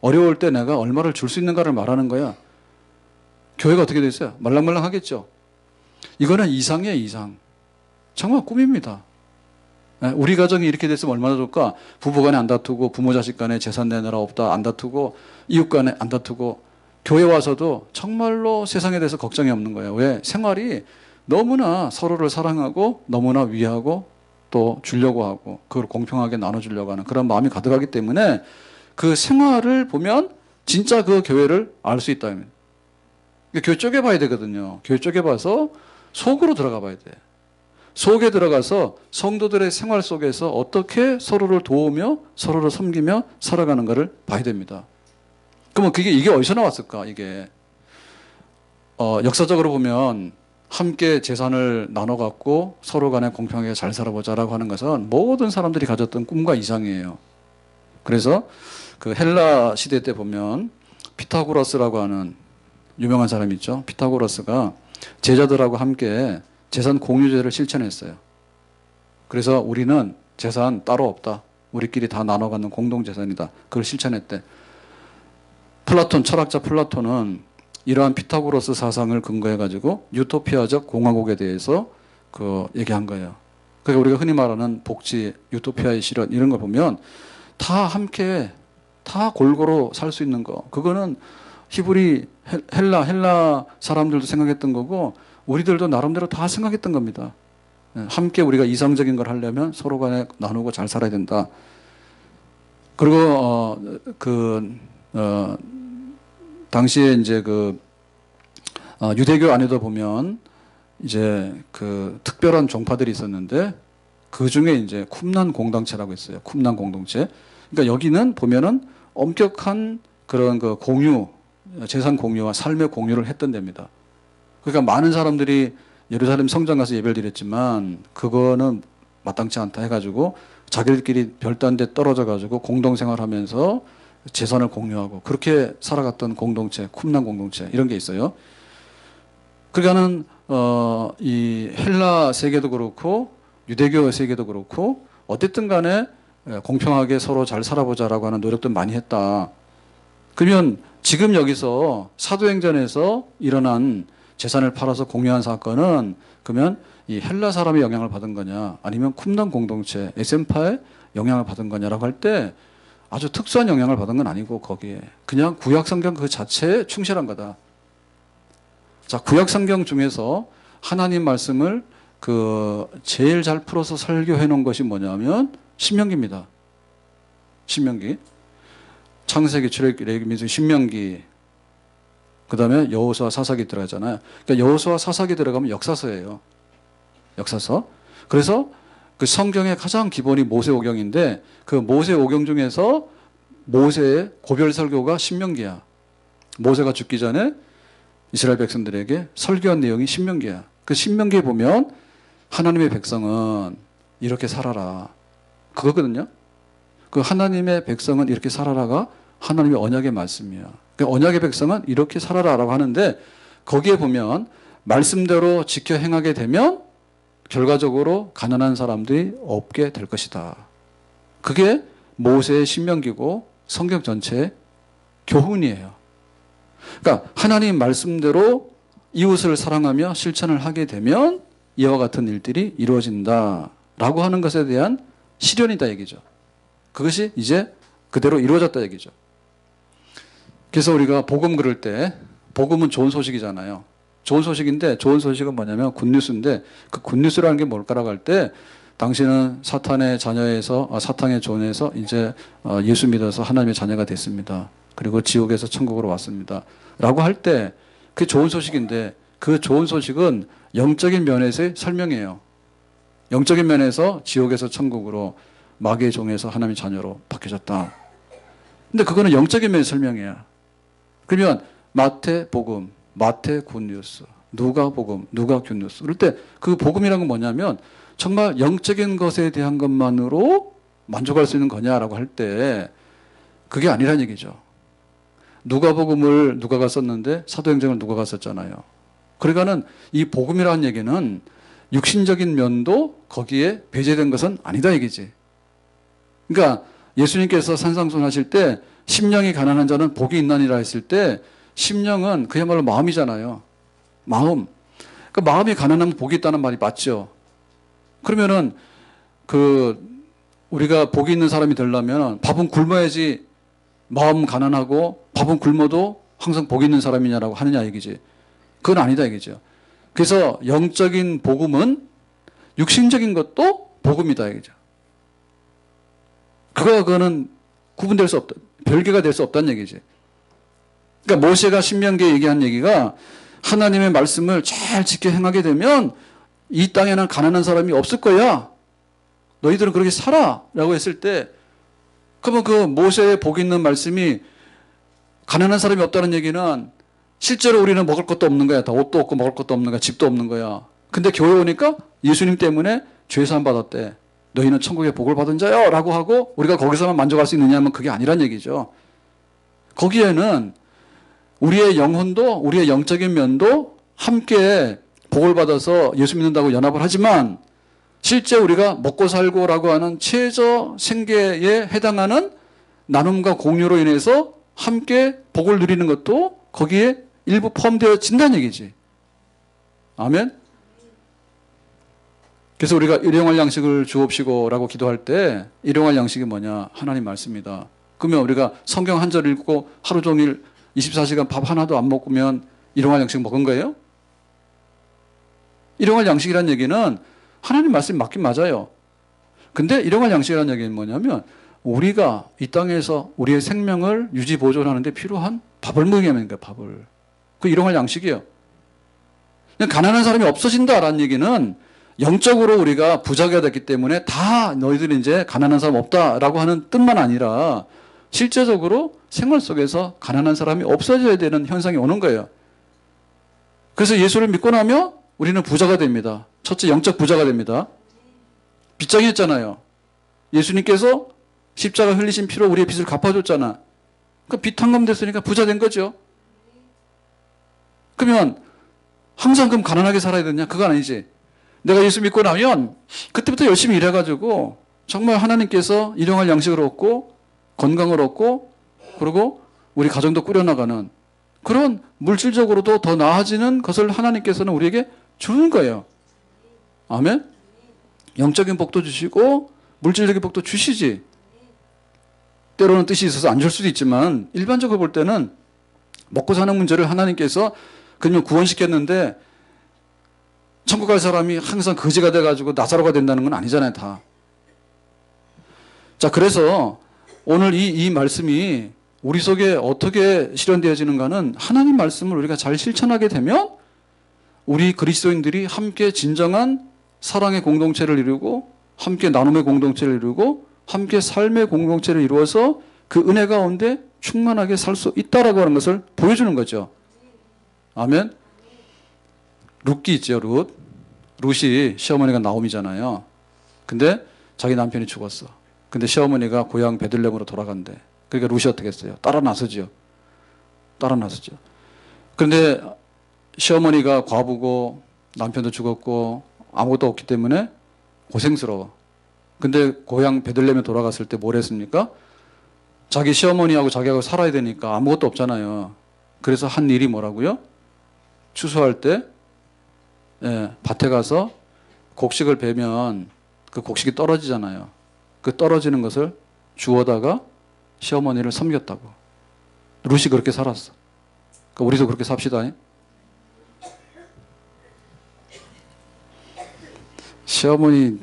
어려울 때 내가 얼마를 줄 수 있는가를 말하는 거야. 교회가 어떻게 됐어요? 말랑말랑 하겠죠. 이거는 이상이에요. 이상. 정말 꿈입니다. 우리 가정이 이렇게 됐으면 얼마나 좋을까? 부부간에 안 다투고 부모 자식 간에 재산 내느라 없다 안 다투고 이웃 간에 안 다투고 교회 와서도 정말로 세상에 대해서 걱정이 없는 거예요. 왜? 생활이 너무나 서로를 사랑하고 너무나 위하고 또 주려고 하고 그걸 공평하게 나눠주려고 하는 그런 마음이 가득하기 때문에 그 생활을 보면 진짜 그 교회를 알 수 있다. 교회 쪼개봐야 되거든요. 교회 쪼개봐서 속으로 들어가 봐야 돼. 속에 들어가서 성도들의 생활 속에서 어떻게 서로를 도우며 서로를 섬기며 살아가는가를 봐야 됩니다. 그러면 이게 어디서 나왔을까? 이게 역사적으로 보면 함께 재산을 나눠 갖고 서로 간에 공평하게 잘 살아보자라고 하는 것은 모든 사람들이 가졌던 꿈과 이상이에요. 그래서 그 헬라 시대 때 보면 피타고라스라고 하는 유명한 사람이 있죠. 피타고라스가 제자들하고 함께 재산 공유제를 실천했어요. 그래서 우리는 재산 따로 없다. 우리끼리 다 나눠 갖는 공동 재산이다. 그걸 실천했대. 철학자 플라톤은 이러한 피타고라스 사상을 근거해 가지고 유토피아적 공화국에 대해서 얘기한 거예요. 그러니까 우리가 흔히 말하는 복지, 유토피아의 실현 이런 걸 보면 다 함께 다 골고루 살 수 있는 거. 그거는 히브리, 헬라 사람들도 생각했던 거고 우리들도 나름대로 다 생각했던 겁니다. 함께 우리가 이상적인 걸 하려면 서로 간에 나누고 잘 살아야 된다. 그리고 당시에 이제 유대교 안에도 보면 이제 특별한 종파들이 있었는데 그 중에 이제 쿰란 공동체라고 있어요. 쿰란 공동체. 그러니까 여기는 보면은 엄격한 그런 재산 공유와 삶의 공유를 했던 데입니다. 그러니까 많은 사람들이 예루살렘 성전 가서 예배를 드렸지만 그거는 마땅치 않다 해가지고 자기들끼리 별단 데 떨어져 가지고 공동생활하면서 재산을 공유하고 그렇게 살아갔던 공동체, 쿰란 공동체 이런 게 있어요. 그러니까는 이 헬라 세계도 그렇고 유대교 세계도 그렇고 어쨌든 간에 공평하게 서로 잘 살아보자라고 하는 노력도 많이 했다. 그러면 지금 여기서 사도행전에서 일어난 재산을 팔아서 공유한 사건은 그러면 이 헬라 사람의 영향을 받은 거냐 아니면 쿰란 공동체 에센파의 영향을 받은 거냐라고 할 때 아주 특수한 영향을 받은 건 아니고 거기에 그냥 구약성경 그 자체에 충실한 거다. 자, 구약성경 중에서 하나님 말씀을 제일 잘 풀어서 설교해 놓은 것이 뭐냐면 신명기입니다. 신명기. 창세기, 출애굽기, 레위기, 신명기. 그다음에 여호수아, 사사기 들어가잖아요. 그러니까 여호수아, 사사기 들어가면 역사서예요. 역사서. 그래서 그 성경의 가장 기본이 모세오경인데 그 모세오경 중에서 모세의 고별 설교가 신명기야. 모세가 죽기 전에 이스라엘 백성들에게 설교한 내용이 신명기야. 그 신명기에 보면 하나님의 백성은 이렇게 살아라. 그거거든요. 그 하나님의 백성은 이렇게 살아라가 하나님의 언약의 말씀이야. 그 언약의 백성은 이렇게 살아라라고 하는데 거기에 보면 말씀대로 지켜 행하게 되면 결과적으로 가난한 사람들이 없게 될 것이다. 그게 모세의 신명기고 성경 전체의 교훈이에요. 그러니까 하나님 말씀대로 이웃을 사랑하며 실천을 하게 되면 이와 같은 일들이 이루어진다라고 하는 것에 대한 실현이다 얘기죠. 그것이 이제 그대로 이루어졌다 얘기죠. 그래서 우리가 복음 그럴 때 복음은 좋은 소식이잖아요. 좋은 소식인데 좋은 소식은 뭐냐면 굿뉴스인데 그 굿뉴스라는 게 뭘까라고 할 때 당신은 사탄의 자녀에서 사탄의 존에서 이제 예수 믿어서 하나님의 자녀가 됐습니다. 그리고 지옥에서 천국으로 왔습니다. 라고 할 때 그게 좋은 소식인데 그 좋은 소식은 영적인 면에서의 설명이에요. 영적인 면에서 지옥에서 천국으로 마귀의 종에서 하나님의 자녀로 바뀌어졌다. 근데 그거는 영적인 면의 설명이야. 그러면 마태 복음, 마태 굿뉴스, 누가 복음, 누가 굿뉴스. 그럴 때 그 복음이라는 건 뭐냐면 정말 영적인 것에 대한 것만으로 만족할 수 있는 거냐라고 할 때 그게 아니란 얘기죠. 누가복음을 누가가 썼는데 사도행전을 누가가 썼잖아요. 그러니까는 이 복음이라는 얘기는 육신적인 면도 거기에 배제된 것은 아니다 얘기지. 그러니까 예수님께서 산상수훈하실 때 심령이 가난한 자는 복이 있나니라 했을 때 심령은 그야말로 마음이잖아요. 마음. 그러니까 마음이 가난하면 복이 있다는 말이 맞죠. 그러면은 우리가 복이 있는 사람이 되려면 밥은 굶어야지 마음 가난하고 밥은 굶어도 항상 복이 있는 사람이냐라고 하느냐 얘기지. 그건 아니다 얘기죠. 그래서 영적인 복음은 육신적인 것도 복음이다 얘기죠. 그거는 구분될 수 없다. 별개가 될 수 없다는 얘기지. 그러니까 모세가 신명기에 얘기한 얘기가 하나님의 말씀을 잘 지켜 행하게 되면 이 땅에는 가난한 사람이 없을 거야. 너희들은 그렇게 살아. 라고 했을 때 그러면 그 모세의 복 있는 말씀이 가난한 사람이 없다는 얘기는 실제로 우리는 먹을 것도 없는 거야. 다 옷도 없고 먹을 것도 없는 거야. 집도 없는 거야. 근데 교회 오니까 예수님 때문에 죄사함 받았대. 너희는 천국의 복을 받은 자요. 라고 하고 우리가 거기서만 만족할 수 있느냐 하면 그게 아니란 얘기죠. 거기에는 우리의 영혼도 우리의 영적인 면도 함께 복을 받아서 예수 믿는다고 연합을 하지만 실제 우리가 먹고 살고라고 하는 최저 생계에 해당하는 나눔과 공유로 인해서 함께 복을 누리는 것도 거기에 일부 포함되어진다는 얘기지. 아멘? 그래서 우리가 일용할 양식을 주옵시고라고 기도할 때 일용할 양식이 뭐냐? 하나님 말씀이다. 그러면 우리가 성경 한 절 읽고 하루 종일 24시간 밥 하나도 안 먹으면 일용할 양식 먹은 거예요? 일용할 양식이라는 얘기는 하나님 말씀이 맞긴 맞아요. 근데 일용할 양식이라는 얘기는 뭐냐면 우리가 이 땅에서 우리의 생명을 유지 보존하는 데 필요한 밥을 먹이면 거예요. 밥을. 그 일용할 양식이에요. 가난한 사람이 없어진다라는 얘기는 영적으로 우리가 부자가 됐기 때문에 다 너희들이 이제 가난한 사람 없다라고 하는 뜻만 아니라 실제적으로 생활 속에서 가난한 사람이 없어져야 되는 현상이 오는 거예요. 그래서 예수를 믿고 나면 우리는 부자가 됩니다. 첫째, 영적 부자가 됩니다. 빚쟁이 했잖아요. 예수님께서 십자가 흘리신 피로 우리의 빚을 갚아줬잖아. 그러니까 빚 탕감됐으니까 부자 된 거죠. 그러면 항상 그럼 가난하게 살아야 되냐? 그건 아니지. 내가 예수 믿고 나면 그때부터 열심히 일해가지고 정말 하나님께서 일용할 양식을 얻고 건강을 얻고 그리고 우리 가정도 꾸려나가는 그런 물질적으로도 더 나아지는 것을 하나님께서는 우리에게 주는 거예요. 아멘? 영적인 복도 주시고 물질적인 복도 주시지. 때로는 뜻이 있어서 안 줄 수도 있지만 일반적으로 볼 때는 먹고 사는 문제를 하나님께서 그냥 구원시켰는데 천국 갈 사람이 항상 거지가 돼가지고 나사로가 된다는 건 아니잖아요, 다. 자, 그래서 오늘 이 말씀이 우리 속에 어떻게 실현되어지는가는 하나님 말씀을 우리가 잘 실천하게 되면 우리 그리스도인들이 함께 진정한 사랑의 공동체를 이루고 함께 나눔의 공동체를 이루고 함께 삶의 공동체를 이루어서 그 은혜 가운데 충만하게 살 수 있다라고 하는 것을 보여주는 거죠. 아멘. 룻기 있죠, 룻. 룻이 시어머니가 나옴이잖아요. 근데 자기 남편이 죽었어. 근데 시어머니가 고향 베들레헴으로 돌아간대. 그러니까 룻이 어떻게 했어요? 따라 나서죠. 따라 나서죠. 그런데 시어머니가 과부고 남편도 죽었고 아무것도 없기 때문에 고생스러워. 근데 고향 베들레헴에 돌아갔을 때 뭘 했습니까? 자기 시어머니하고 자기하고 살아야 되니까 아무것도 없잖아요. 그래서 한 일이 뭐라고요? 추수할 때 밭에 가서 곡식을 베면 그 곡식이 떨어지잖아요. 그 떨어지는 것을 주워다가 시어머니를 섬겼다고. 룻이 그렇게 살았어. 그러니까 우리도 그렇게 삽시다. 시어머니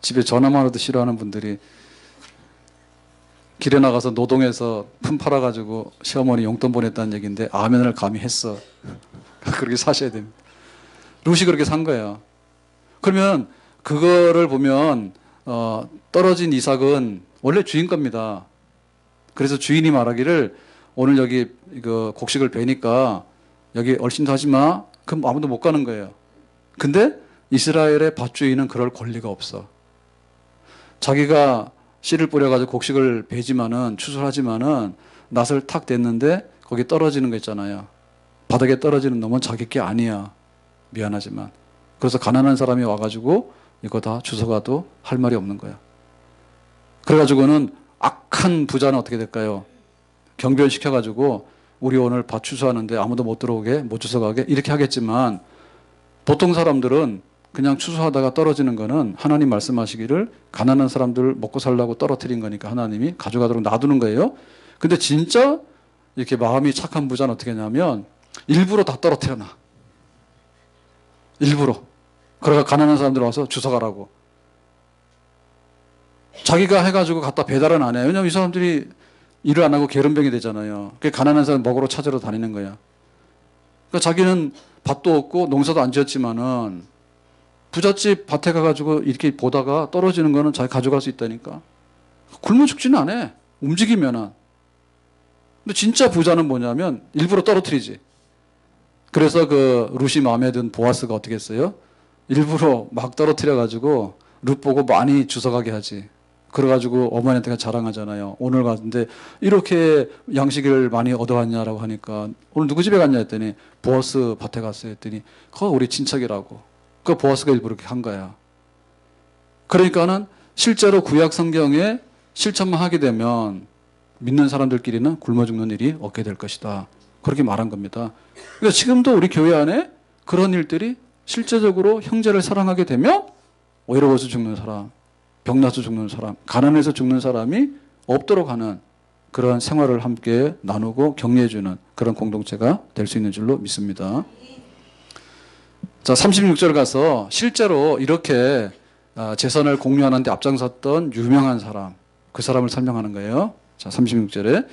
집에 전화만 와도 싫어하는 분들이 길에 나가서 노동해서 품 팔아가지고 시어머니 용돈 보냈다는 얘기인데 아멘을 감히 했어. 그렇게 사셔야 됩니다. 룻이 그렇게 산 거예요. 그러면 그거를 보면 떨어진 이삭은 원래 주인 겁니다. 그래서 주인이 말하기를 오늘 여기 이거 곡식을 베니까 여기 얼씬도 하지 마. 그럼 아무도 못 가는 거예요. 근데 이스라엘의 밭주인은 그럴 권리가 없어. 자기가 씨를 뿌려가지고 곡식을 베지만은 추수하지만은 낫을 탁 댔는데 거기 떨어지는 거 있잖아요. 바닥에 떨어지는 놈은 자기 게 아니야. 미안하지만. 그래서 가난한 사람이 와가지고 이거 다 주워가도 할 말이 없는 거야. 그래가지고는 악한 부자는 어떻게 될까요? 경비원시켜가지고 우리 오늘 밭 추수하는데 아무도 못 들어오게 못 주워가게 이렇게 하겠지만 보통 사람들은 그냥 추수하다가 떨어지는 거는 하나님 말씀하시기를 가난한 사람들 먹고 살라고 떨어뜨린 거니까 하나님이 가져가도록 놔두는 거예요. 근데 진짜 이렇게 마음이 착한 부자는 어떻게 하냐면 일부러 다 떨어뜨려 놔. 일부러. 그러가 가난한 사람들 와서 주워가라고. 자기가 해가지고 갖다 배달은 안 해요. 왜냐면 이 사람들이 일을 안 하고 게으름병이 되잖아요. 그게 가난한 사람 먹으러 찾으러 다니는 거야. 그러니까 자기는 밭도 없고 농사도 안 지었지만은 부잣집 밭에 가가지고 이렇게 보다가 떨어지는 거는 자기 가져갈 수 있다니까. 굶어 죽지는 않아. 움직이면은. 근데 진짜 부자는 뭐냐면 일부러 떨어뜨리지. 그래서 그 룻이 마음에 든 보아스가 어떻게 했어요? 일부러 막 떨어뜨려가지고 룻 보고 많이 주워가게 하지. 그래가지고 어머니한테 자랑하잖아요. 오늘 갔는데 이렇게 양식을 많이 얻어왔냐라고 하니까 오늘 누구 집에 갔냐 했더니 보아스 밭에 갔어요 했더니 그거 우리 친척이라고. 그 보아스가 일부러 그렇게 한 거야. 그러니까는 실제로 구약 성경에 실천만 하게 되면 믿는 사람들끼리는 굶어 죽는 일이 없게 될 것이다. 그렇게 말한 겁니다. 그러니까 지금도 우리 교회 안에 그런 일들이 실제적으로 형제를 사랑하게 되면 외로워서 죽는 사람, 병나서 죽는 사람, 가난해서 죽는 사람이 없도록 하는 그런 생활을 함께 나누고 격려해주는 그런 공동체가 될 수 있는 줄로 믿습니다. 자, 36절 가서 실제로 이렇게 재산을 공유하는 데 앞장섰던 유명한 사람, 그 사람을 설명하는 거예요. 자, 36절에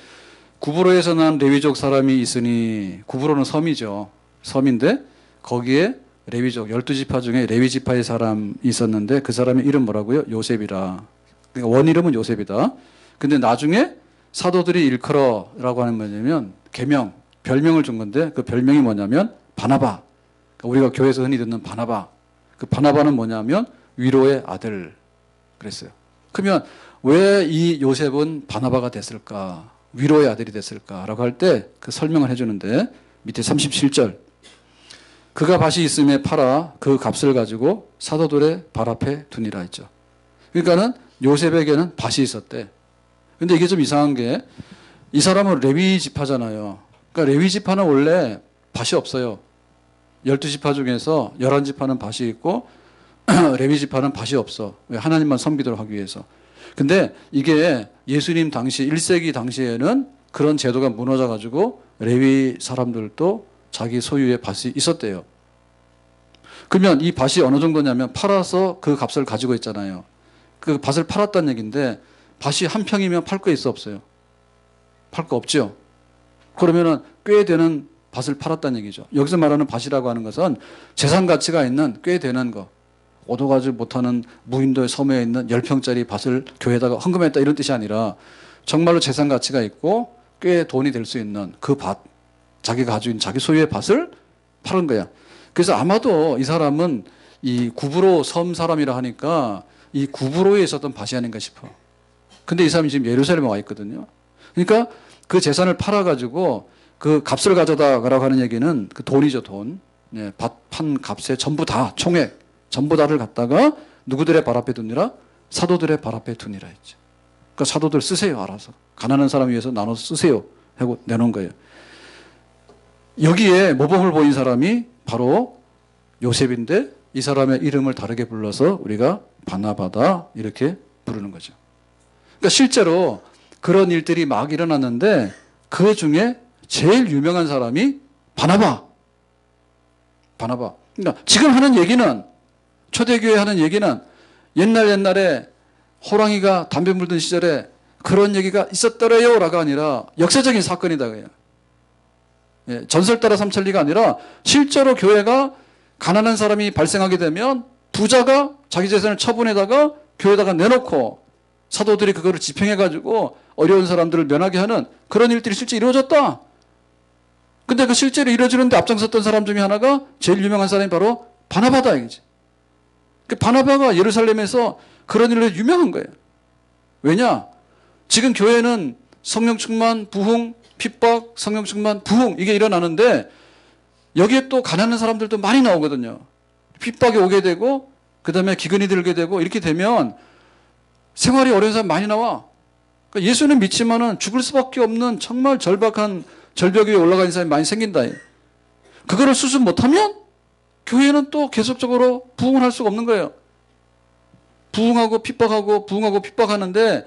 구브로에서 난 레위족 사람이 있으니, 구브로는 섬이죠. 섬인데 거기에 레위족 12지파 중에 레위지파의 사람이 있었는데 그 사람의 이름 뭐라고요? 요셉이라. 그러니까 원 이름은 요셉이다. 근데 나중에 사도들이 일컬어라고 하는 뭐냐면 계명, 별명을 준 건데 그 별명이 뭐냐면 바나바. 그러니까 우리가 교회에서 흔히 듣는 바나바. 그 바나바는 뭐냐면 위로의 아들 그랬어요. 그러면 왜 이 요셉은 바나바가 됐을까? 위로의 아들이 됐을까라고 할 때 그 설명을 해주는데 밑에 37절 그가 밭이 있음에 팔아 그 값을 가지고 사도들의 발 앞에 두니라 했죠. 그러니까는 요셉에게는 밭이 있었대. 근데 이게 좀 이상한 게 이 사람은 레위 지파잖아요. 그러니까 레위 지파는 원래 밭이 없어요. 12지파 중에서 11지파는 밭이 있고 레위 지파는 밭이 없어. 왜? 하나님만 섬기도록 하기 위해서. 근데 이게 예수님 당시 1세기 당시에는 그런 제도가 무너져 가지고 레위 사람들도 자기 소유의 밭이 있었대요. 그러면 이 밭이 어느 정도냐면 팔아서 그 값을 가지고 있잖아요. 그 밭을 팔았다는 얘기인데 밭이 한 평이면 팔 거 있어 없어요? 팔 거 없죠. 그러면은 꽤 되는 밭을 팔았다는 얘기죠. 여기서 말하는 밭이라고 하는 것은 재산 가치가 있는 꽤 되는 거. 오도 가지 못하는 무인도의 섬에 있는 10평짜리 밭을 교회에다가 헌금했다 이런 뜻이 아니라 정말로 재산 가치가 있고 꽤 돈이 될 수 있는 그 밭, 자기가 가지고 있는 자기 소유의 밭을 팔은 거야. 그래서 아마도 이 사람은 이 구브로 섬 사람이라 하니까 이 구브로에 있었던 밭이 아닌가 싶어. 근데 이 사람이 지금 예루살렘에 와 있거든요. 그러니까 그 재산을 팔아가지고 그 값을 가져다라고 하는 얘기는 그 돈이죠, 돈. 네, 밭 판 값에 전부 다, 총액, 전부 다를 갖다가 누구들의 발 앞에 두니라? 사도들의 발 앞에 두니라 했죠. 그러니까 사도들 쓰세요, 알아서. 가난한 사람 위해서 나눠서 쓰세요. 하고 내놓은 거예요. 여기에 모범을 보인 사람이 바로 요셉인데 이 사람의 이름을 다르게 불러서 우리가 바나바다 이렇게 부르는 거죠. 그러니까 실제로 그런 일들이 막 일어났는데 그 중에 제일 유명한 사람이 바나바. 그러니까 지금 하는 얘기는 초대교회 하는 얘기는 옛날에 호랑이가 담배 물던 시절에 그런 얘기가 있었더래요 라가 아니라 역사적인 사건이다. 그냥. 예, 전설 따라 삼천리가 아니라 실제로 교회가 가난한 사람이 발생하게 되면 부자가 자기 재산을 처분해다가 교회에다가 내놓고 사도들이 그거를 집행해가지고 어려운 사람들을 면하게 하는 그런 일들이 실제 이루어졌다. 근데 그 실제로 이루어지는데 앞장섰던 사람 중에 하나가 제일 유명한 사람이 바로 바나바다. 이거지. 그 바나바가 예루살렘에서 그런 일로 유명한 거예요. 왜냐? 지금 교회는 성령 충만, 부흥, 핍박, 성령 충만, 부흥 이게 일어나는데 여기에 또 가난한 사람들도 많이 나오거든요. 핍박이 오게 되고 그 다음에 기근이 들게 되고 이렇게 되면 생활이 어려운 사람 많이 나와. 그러니까 예수는 믿지만은 죽을 수밖에 없는 정말 절박한 절벽 위에 올라가 있는 사람이 많이 생긴다. 그거를 수습 못하면 교회는 또 계속적으로 부흥을 할 수가 없는 거예요. 부흥하고 핍박하고 부흥하고 핍박하는데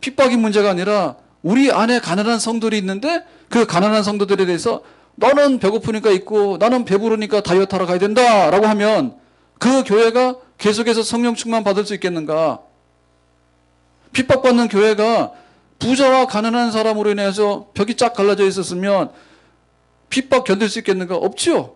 핍박이 문제가 아니라 우리 안에 가난한 성들이 있는데 그 가난한 성도들에 대해서 너는 배고프니까 있고 나는 배부르니까 다이어트하러 가야 된다라고 하면 그 교회가 계속해서 성령 충만 받을 수 있겠는가? 핍박받는 교회가 부자와 가난한 사람으로 인해서 벽이 쫙 갈라져 있었으면 핍박 견딜 수 있겠는가? 없지요.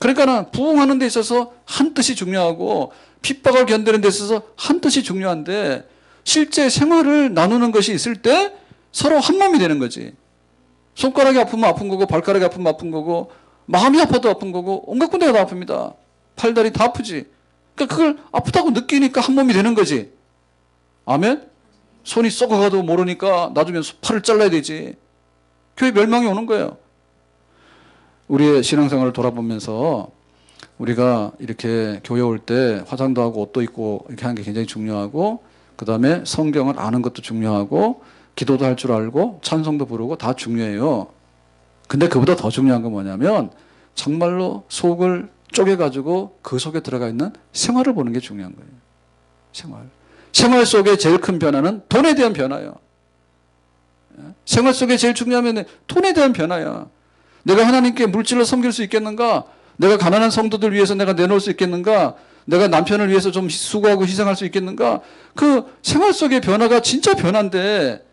그러니까는 부흥하는 데 있어서 한 뜻이 중요하고 핍박을 견디는 데 있어서 한 뜻이 중요한데 실제 생활을 나누는 것이 있을 때 서로 한 몸이 되는 거지. 손가락이 아프면 아픈 거고 발가락이 아프면 아픈 거고 마음이 아파도 아픈 거고 온갖 군데가 다 아픕니다. 팔다리 다 아프지. 그러니까 그걸 아프다고 느끼니까 한 몸이 되는 거지. 아멘? 손이 썩어가도 모르니까 나중에 팔을 잘라야 되지. 교회 멸망이 오는 거예요. 우리의 신앙생활을 돌아보면서 우리가 이렇게 교회 올 때 화장도 하고 옷도 입고 이렇게 하는 게 굉장히 중요하고 그 다음에 성경을 아는 것도 중요하고 기도도 할 줄 알고 찬송도 부르고 다 중요해요. 근데 그보다 더 중요한 건 뭐냐면 정말로 속을 쪼개가지고 그 속에 들어가 있는 생활을 보는 게 중요한 거예요. 생활 속에 제일 큰 변화는 돈에 대한 변화예요. 생활 속에 제일 중요한 돈에 대한 변화야. 내가 하나님께 물질로 섬길 수 있겠는가? 내가 가난한 성도들 위해서 내가 내놓을 수 있겠는가? 내가 남편을 위해서 좀 수고하고 희생할 수 있겠는가? 그 생활 속의 변화가 진짜 변화인데,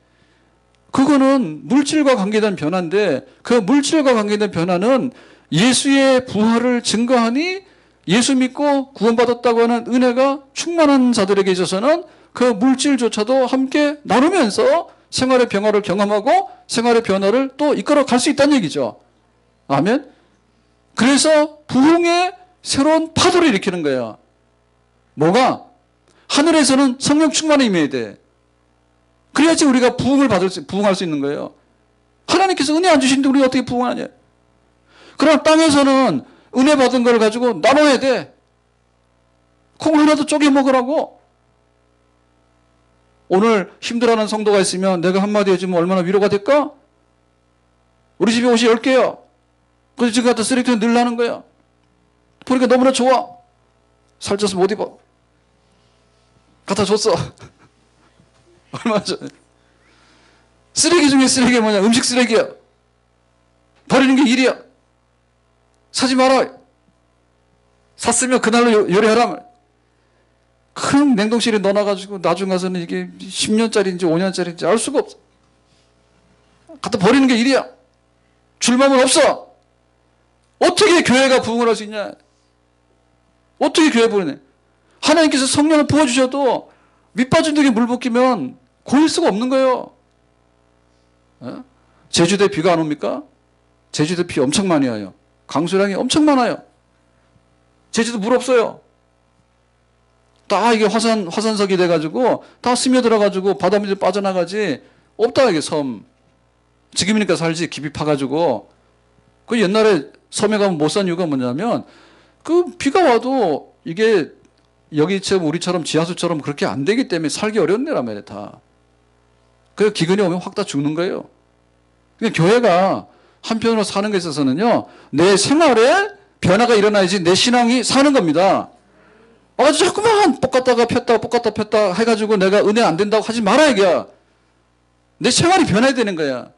그거는 물질과 관계된 변화인데, 그 물질과 관계된 변화는 예수의 부활을 증거하니 예수 믿고 구원받았다고 하는 은혜가 충만한 자들에게 있어서는 그 물질조차도 함께 나누면서 생활의 변화를 경험하고 생활의 변화를 또 이끌어 갈 수 있다는 얘기죠. 아멘. 그래서 부흥의 새로운 파도를 일으키는 거예요. 뭐가? 하늘에서는 성령 충만이 임해야 돼. 그래야지 우리가 부흥할 수 있는 거예요. 하나님께서 은혜 안 주시는데 우리가 어떻게 부흥하냐? 그럼 땅에서는 은혜 받은 걸 가지고 나눠야 돼. 콩 하나도 쪼개 먹으라고. 오늘 힘들어하는 성도가 있으면 내가 한마디 해주면 얼마나 위로가 될까? 우리 집에 옷이 10개야. 그래서 지금 갖다 쓰레기통에 넣으려는 거야. 보니까 너무나 좋아. 살쪄서 못 입어. 갖다 줬어. 얼마나 좋아. 쓰레기 중에 쓰레기가 뭐냐? 음식 쓰레기야. 버리는 게 일이야. 사지 마라. 샀으면 그날로 요리하라. 큰 냉동실에 넣어놔가지고 나중 가서는 이게 10년짜리인지 5년짜리인지 알 수가 없어. 갖다 버리는 게 일이야. 줄 마음은 없어. 어떻게 교회가 부흥을 할 수 있냐? 어떻게 교회 부흥해? 하나님께서 성령을 부어주셔도 밑빠진 독에 물 붓기면 고일 수가 없는 거예요. 제주도에 비가 안 옵니까? 제주도에 비 엄청 많이 와요. 강수량이 엄청 많아요. 제주도 물 없어요. 다 이게 화산석이 돼가지고 다 스며들어가지고 바닷물이 빠져나가지. 없다 이게 섬. 지금이니까 살지. 깊이 파가지고. 그 옛날에 섬에 가면 못 산 이유가 뭐냐면 그 비가 와도 이게 여기처럼 우리처럼 지하수처럼 그렇게 안 되기 때문에 살기 어려운 데란 말이에요 다. 그래서 기근이 오면 확 다 죽는 거예요. 그러니까 교회가 한편으로 사는 데 있어서는요, 내 생활에 변화가 일어나야지 내 신앙이 사는 겁니다. 아주 자꾸만 볶았다가 폈다 해가지고 내가 은혜 안 된다고 하지 마라 이게야. 내 생활이 변해야 되는 거야.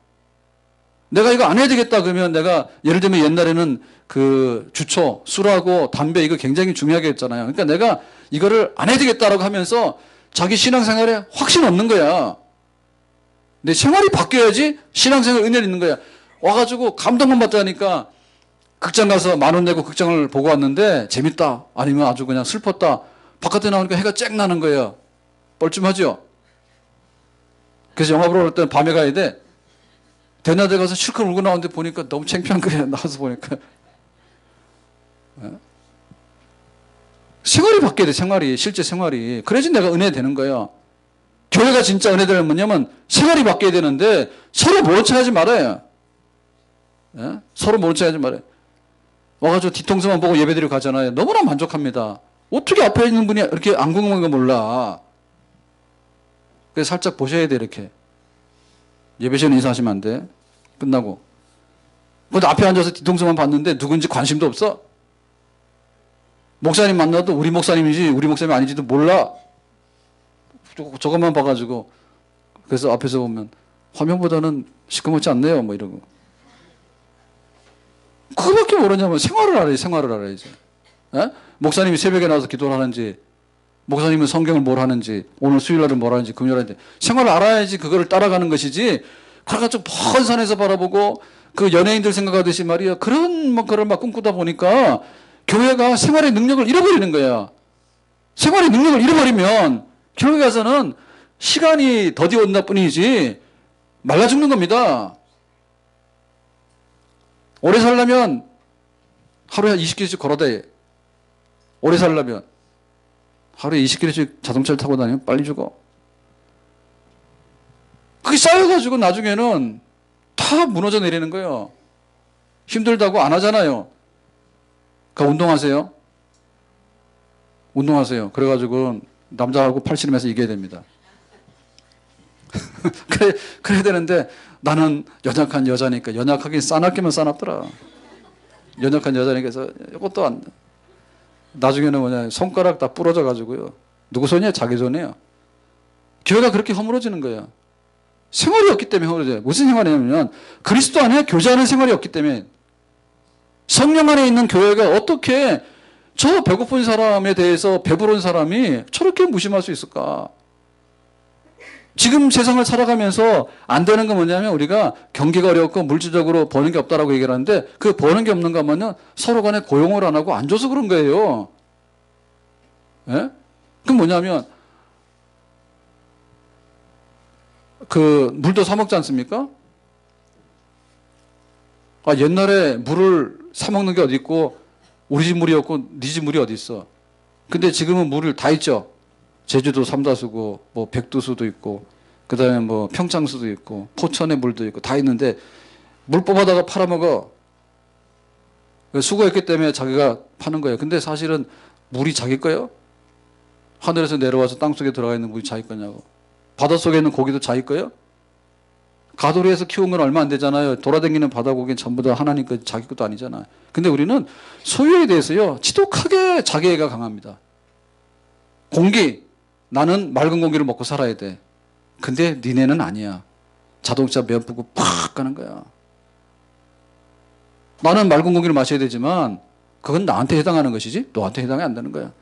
내가 이거 안 해야 되겠다 그러면 내가 예를 들면 옛날에는 그 주초, 술하고 담배 이거 굉장히 중요하게 했잖아요. 그러니까 내가 이거를 안 해야 되겠다라고 하면서 자기 신앙생활에 확신 없는 거야. 내 생활이 바뀌어야지 신앙생활 은혜를 있는 거야. 와가지고 감동만 받자니까 극장 가서 10,000원 내고 극장을 보고 왔는데 재밌다. 아니면 아주 그냥 슬펐다. 바깥에 나오니까 해가 쨍 나는 거예요. 뻘쭘하죠? 그래서 영화 보러 올 때는 밤에 가야 돼. 대낮에 가서 실컷 울고 나오는데 보니까 너무 창피한 거예요. 나와서 보니까. 생활이 바뀌어야 돼, 생활이. 실제 생활이. 그래야지 내가 은혜 되는 거예요. 교회가 진짜 은혜 되는 뭐냐면 생활이 바뀌어야 되는데 서로 모른 척 하지 말아요. 예? 서로 모른 척 하지 말아요. 와가지고 뒤통수만 보고 예배드리고 가잖아요. 너무나 만족합니다. 어떻게 앞에 있는 분이 이렇게 안 궁금한 거 몰라. 그래서 살짝 보셔야 돼, 이렇게. 예배 시간에 인사하시면 안 돼. 끝나고. 근데 앞에 앉아서 뒤통수만 봤는데 누군지 관심도 없어. 목사님 만나도 우리 목사님이지 우리 목사님 아닌지도 몰라. 저것만 봐가지고. 그래서 앞에서 보면 화면보다는 시커멓지 않네요. 뭐 이러고. 그거밖에 모르냐면 생활을 알아야지. 생활을 알아야지. 에? 목사님이 새벽에 나와서 기도를 하는지, 목사님은 성경을 뭘 하는지, 오늘 수요일날은 뭘 하는지, 금요일 하는지 생활을 알아야지 그거를 따라가는 것이지. 그래가지고 먼 산에서 바라보고 그 연예인들 생각하듯이 말이야. 그런 거를 막 꿈꾸다 보니까 교회가 생활의 능력을 잃어버리는 거야. 생활의 능력을 잃어버리면 교회 가서는 시간이 더디 온다 뿐이지 말라 죽는 겁니다. 오래 살려면 하루에 20km씩 걸어다녀. 오래 살려면 하루에 20km씩 자동차를 타고 다니면 빨리 죽어. 그게 쌓여가지고 나중에는 다 무너져 내리는 거예요. 힘들다고 안 하잖아요. 그러니까 운동하세요. 운동하세요. 그래가지고 남자하고 팔씨름해서 이겨야 됩니다. 그래야 되는데 나는 연약한 여자니까. 연약하긴 싸납기면 싸납더라. 연약한 여자니까 해서 이것도 안 돼. 나중에는 뭐냐, 손가락 다 부러져 가지고요. 누구 손이에요? 자기 손이에요. 교회가 그렇게 허물어지는 거예요. 생활이 없기 때문에 허물어져요. 무슨 생활이냐면 그리스도 안에 교제하는 생활이 없기 때문에. 성령 안에 있는 교회가 어떻게 저 배고픈 사람에 대해서 배부른 사람이 저렇게 무심할 수 있을까? 지금 세상을 살아가면서 안 되는 건 뭐냐면 우리가 경기가 어렵고 물질적으로 버는 게 없다라고 얘기를 하는데 그 버는 게 없는가 하면은 서로 간에 고용을 안 하고 안 줘서 그런 거예요. 예? 그럼 뭐냐면 그 물도 사 먹지 않습니까? 아, 옛날에 물을 사 먹는 게 어디 있고 우리 집 물이었고 네 집 물이 어디 있어? 근데 지금은 물을 다 있죠. 제주도 삼다수고 뭐 백두수도 있고 그다음에 뭐 평창수도 있고 포천의 물도 있고 다 있는데 물 뽑아다가 팔아먹어. 수거했기 때문에 자기가 파는 거예요. 근데 사실은 물이 자기 거예요? 하늘에서 내려와서 땅속에 들어가 있는 물이 자기 거냐고. 바닷속에 있는 고기도 자기 거예요? 가두리에서 키운 건 얼마 안 되잖아요. 돌아다니는 바다고기는 전부 다 하나님 거 자기 것도 아니잖아요. 근데 우리는 소유에 대해서요 지독하게 자기애가 강합니다. 공기, 나는 맑은 공기를 먹고 살아야 돼. 근데 니네는 아니야. 자동차 면 pu고 팍 가는 거야. 나는 맑은 공기를 마셔야 되지만 그건 나한테 해당하는 것이지 너한테 해당이 안 되는 거야.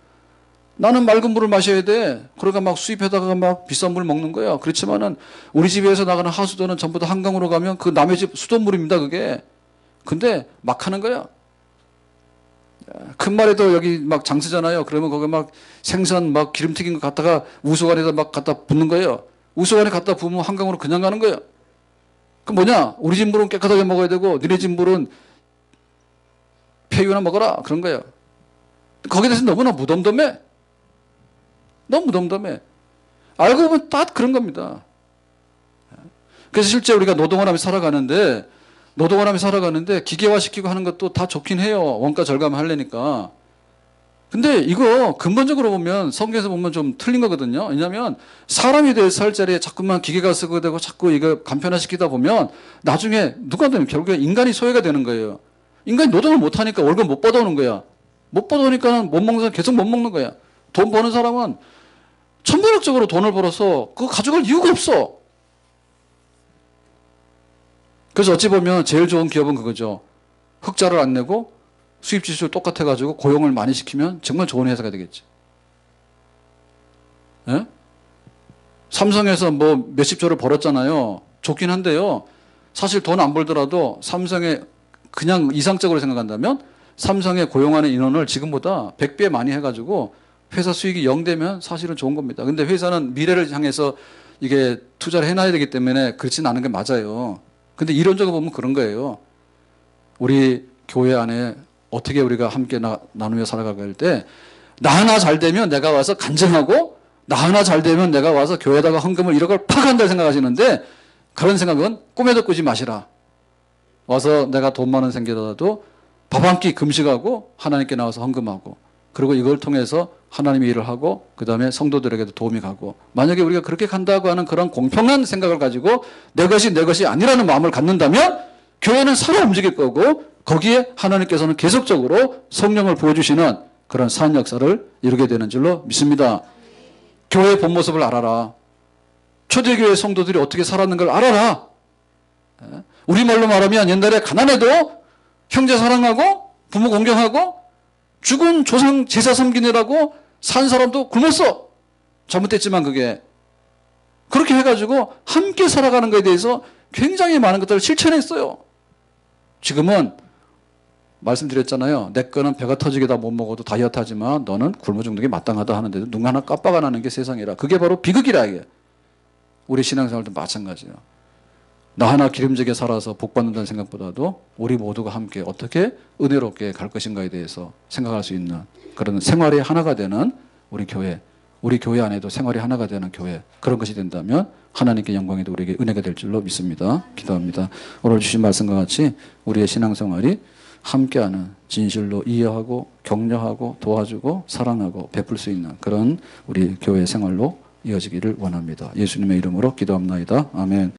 나는 맑은 물을 마셔야 돼. 그러니까 막 수입해다가 막 비싼 물 먹는 거야. 그렇지만은 우리 집에서 나가는 하수도는 전부 다 한강으로 가면 그 남의 집 수돗물입니다, 그게. 근데 막 하는 거야. 큰 말에도 여기 막 장쓰잖아요. 그러면 거기 막 생선 막 기름 튀긴 거 갖다가 우수관에다 막 갖다 붓는 거예요. 우수관에 갖다 부으면 한강으로 그냥 가는 거예요. 그 뭐냐? 우리 집 물은 깨끗하게 먹어야 되고 너네 집 물은 폐유나 먹어라. 그런 거예요. 거기에 대해서 너무나 무덤덤해. 너무 무덤덤해. 알고 보면 딱 그런 겁니다. 그래서 실제 우리가 노동을 하며 살아가는데 기계화시키고 하는 것도 다 좋긴 해요. 원가 절감하려니까. 근데 이거 근본적으로 보면 성경에서 보면 좀 틀린 거거든요. 왜냐하면 사람이 대해서 살 자리에 자꾸만 기계가 쓰고 되고 자꾸 이거 간편화시키다 보면 나중에 누가 되면 결국에 인간이 소외가 되는 거예요. 인간이 노동을 못하니까 월급 못 받아오는 거야. 못 받아오니까 못 먹는 사람 계속 못 먹는 거야. 돈 버는 사람은 천문학적으로 돈을 벌어서 그거 가져갈 이유가 없어. 그래서 어찌 보면 제일 좋은 기업은 그거죠. 흑자를 안 내고 수입 지수를 똑같아가지고 고용을 많이 시키면 정말 좋은 회사가 되겠지. 예? 삼성에서 뭐 몇십 조를 벌었잖아요. 좋긴 한데요. 사실 돈 안 벌더라도 삼성에 그냥 이상적으로 생각한다면 삼성에 고용하는 인원을 지금보다 100배 많이 해가지고 회사 수익이 0 되면 사실은 좋은 겁니다. 근데 회사는 미래를 향해서 이게 투자를 해놔야 되기 때문에 그렇진 않은 게 맞아요. 근데 이론적으로 보면 그런 거예요. 우리 교회 안에 어떻게 우리가 함께 나누며 살아갈 때 나 하나 잘 되면 내가 와서 간증하고 나 하나 잘 되면 내가 와서 교회에다가 헌금을 1억을 팍 한다 생각하시는데 그런 생각은 꿈에도 꾸지 마시라. 와서 내가 돈 많은 생기더라도 밥 한 끼 금식하고 하나님께 나와서 헌금하고 그리고 이걸 통해서 하나님의 일을 하고 그 다음에 성도들에게도 도움이 가고 만약에 우리가 그렇게 간다고 하는 그런 공평한 생각을 가지고 내 것이 아니라는 마음을 갖는다면 교회는 살아 움직일 거고 거기에 하나님께서는 계속적으로 성령을 보여주시는 그런 산 역사를 이루게 되는 줄로 믿습니다. 교회의 본 모습을 알아라. 초대교회 성도들이 어떻게 살았는 걸 알아라. 우리말로 말하면 옛날에 가난해도 형제 사랑하고 부모 공경하고 죽은 조상 제사 섬기느라고 산 사람도 굶었어. 잘못됐지만 그게. 그렇게 해가지고 함께 살아가는 것에 대해서 굉장히 많은 것들을 실천했어요. 지금은 말씀드렸잖아요. 내 거는 배가 터지게 다 못 먹어도 다이어트 하지만 너는 굶어 죽는 게 마땅하다 하는데도 눈 하나 깜빡 안 하는 게 세상이라. 그게 바로 비극이라 이게. 우리 신앙생활도 마찬가지예요. 나 하나 기름지게 살아서 복 받는다는 생각보다도 우리 모두가 함께 어떻게 은혜롭게 갈 것인가에 대해서 생각할 수 있는 그런 생활의 하나가 되는 우리 교회 안에도 생활이 하나가 되는 교회, 그런 것이 된다면 하나님께 영광이 되고 우리에게 은혜가 될 줄로 믿습니다. 기도합니다. 오늘 주신 말씀과 같이 우리의 신앙생활이 함께하는, 진실로 이해하고 격려하고 도와주고 사랑하고 베풀 수 있는 그런 우리 교회 생활로 이어지기를 원합니다. 예수님의 이름으로 기도합나이다. 아멘.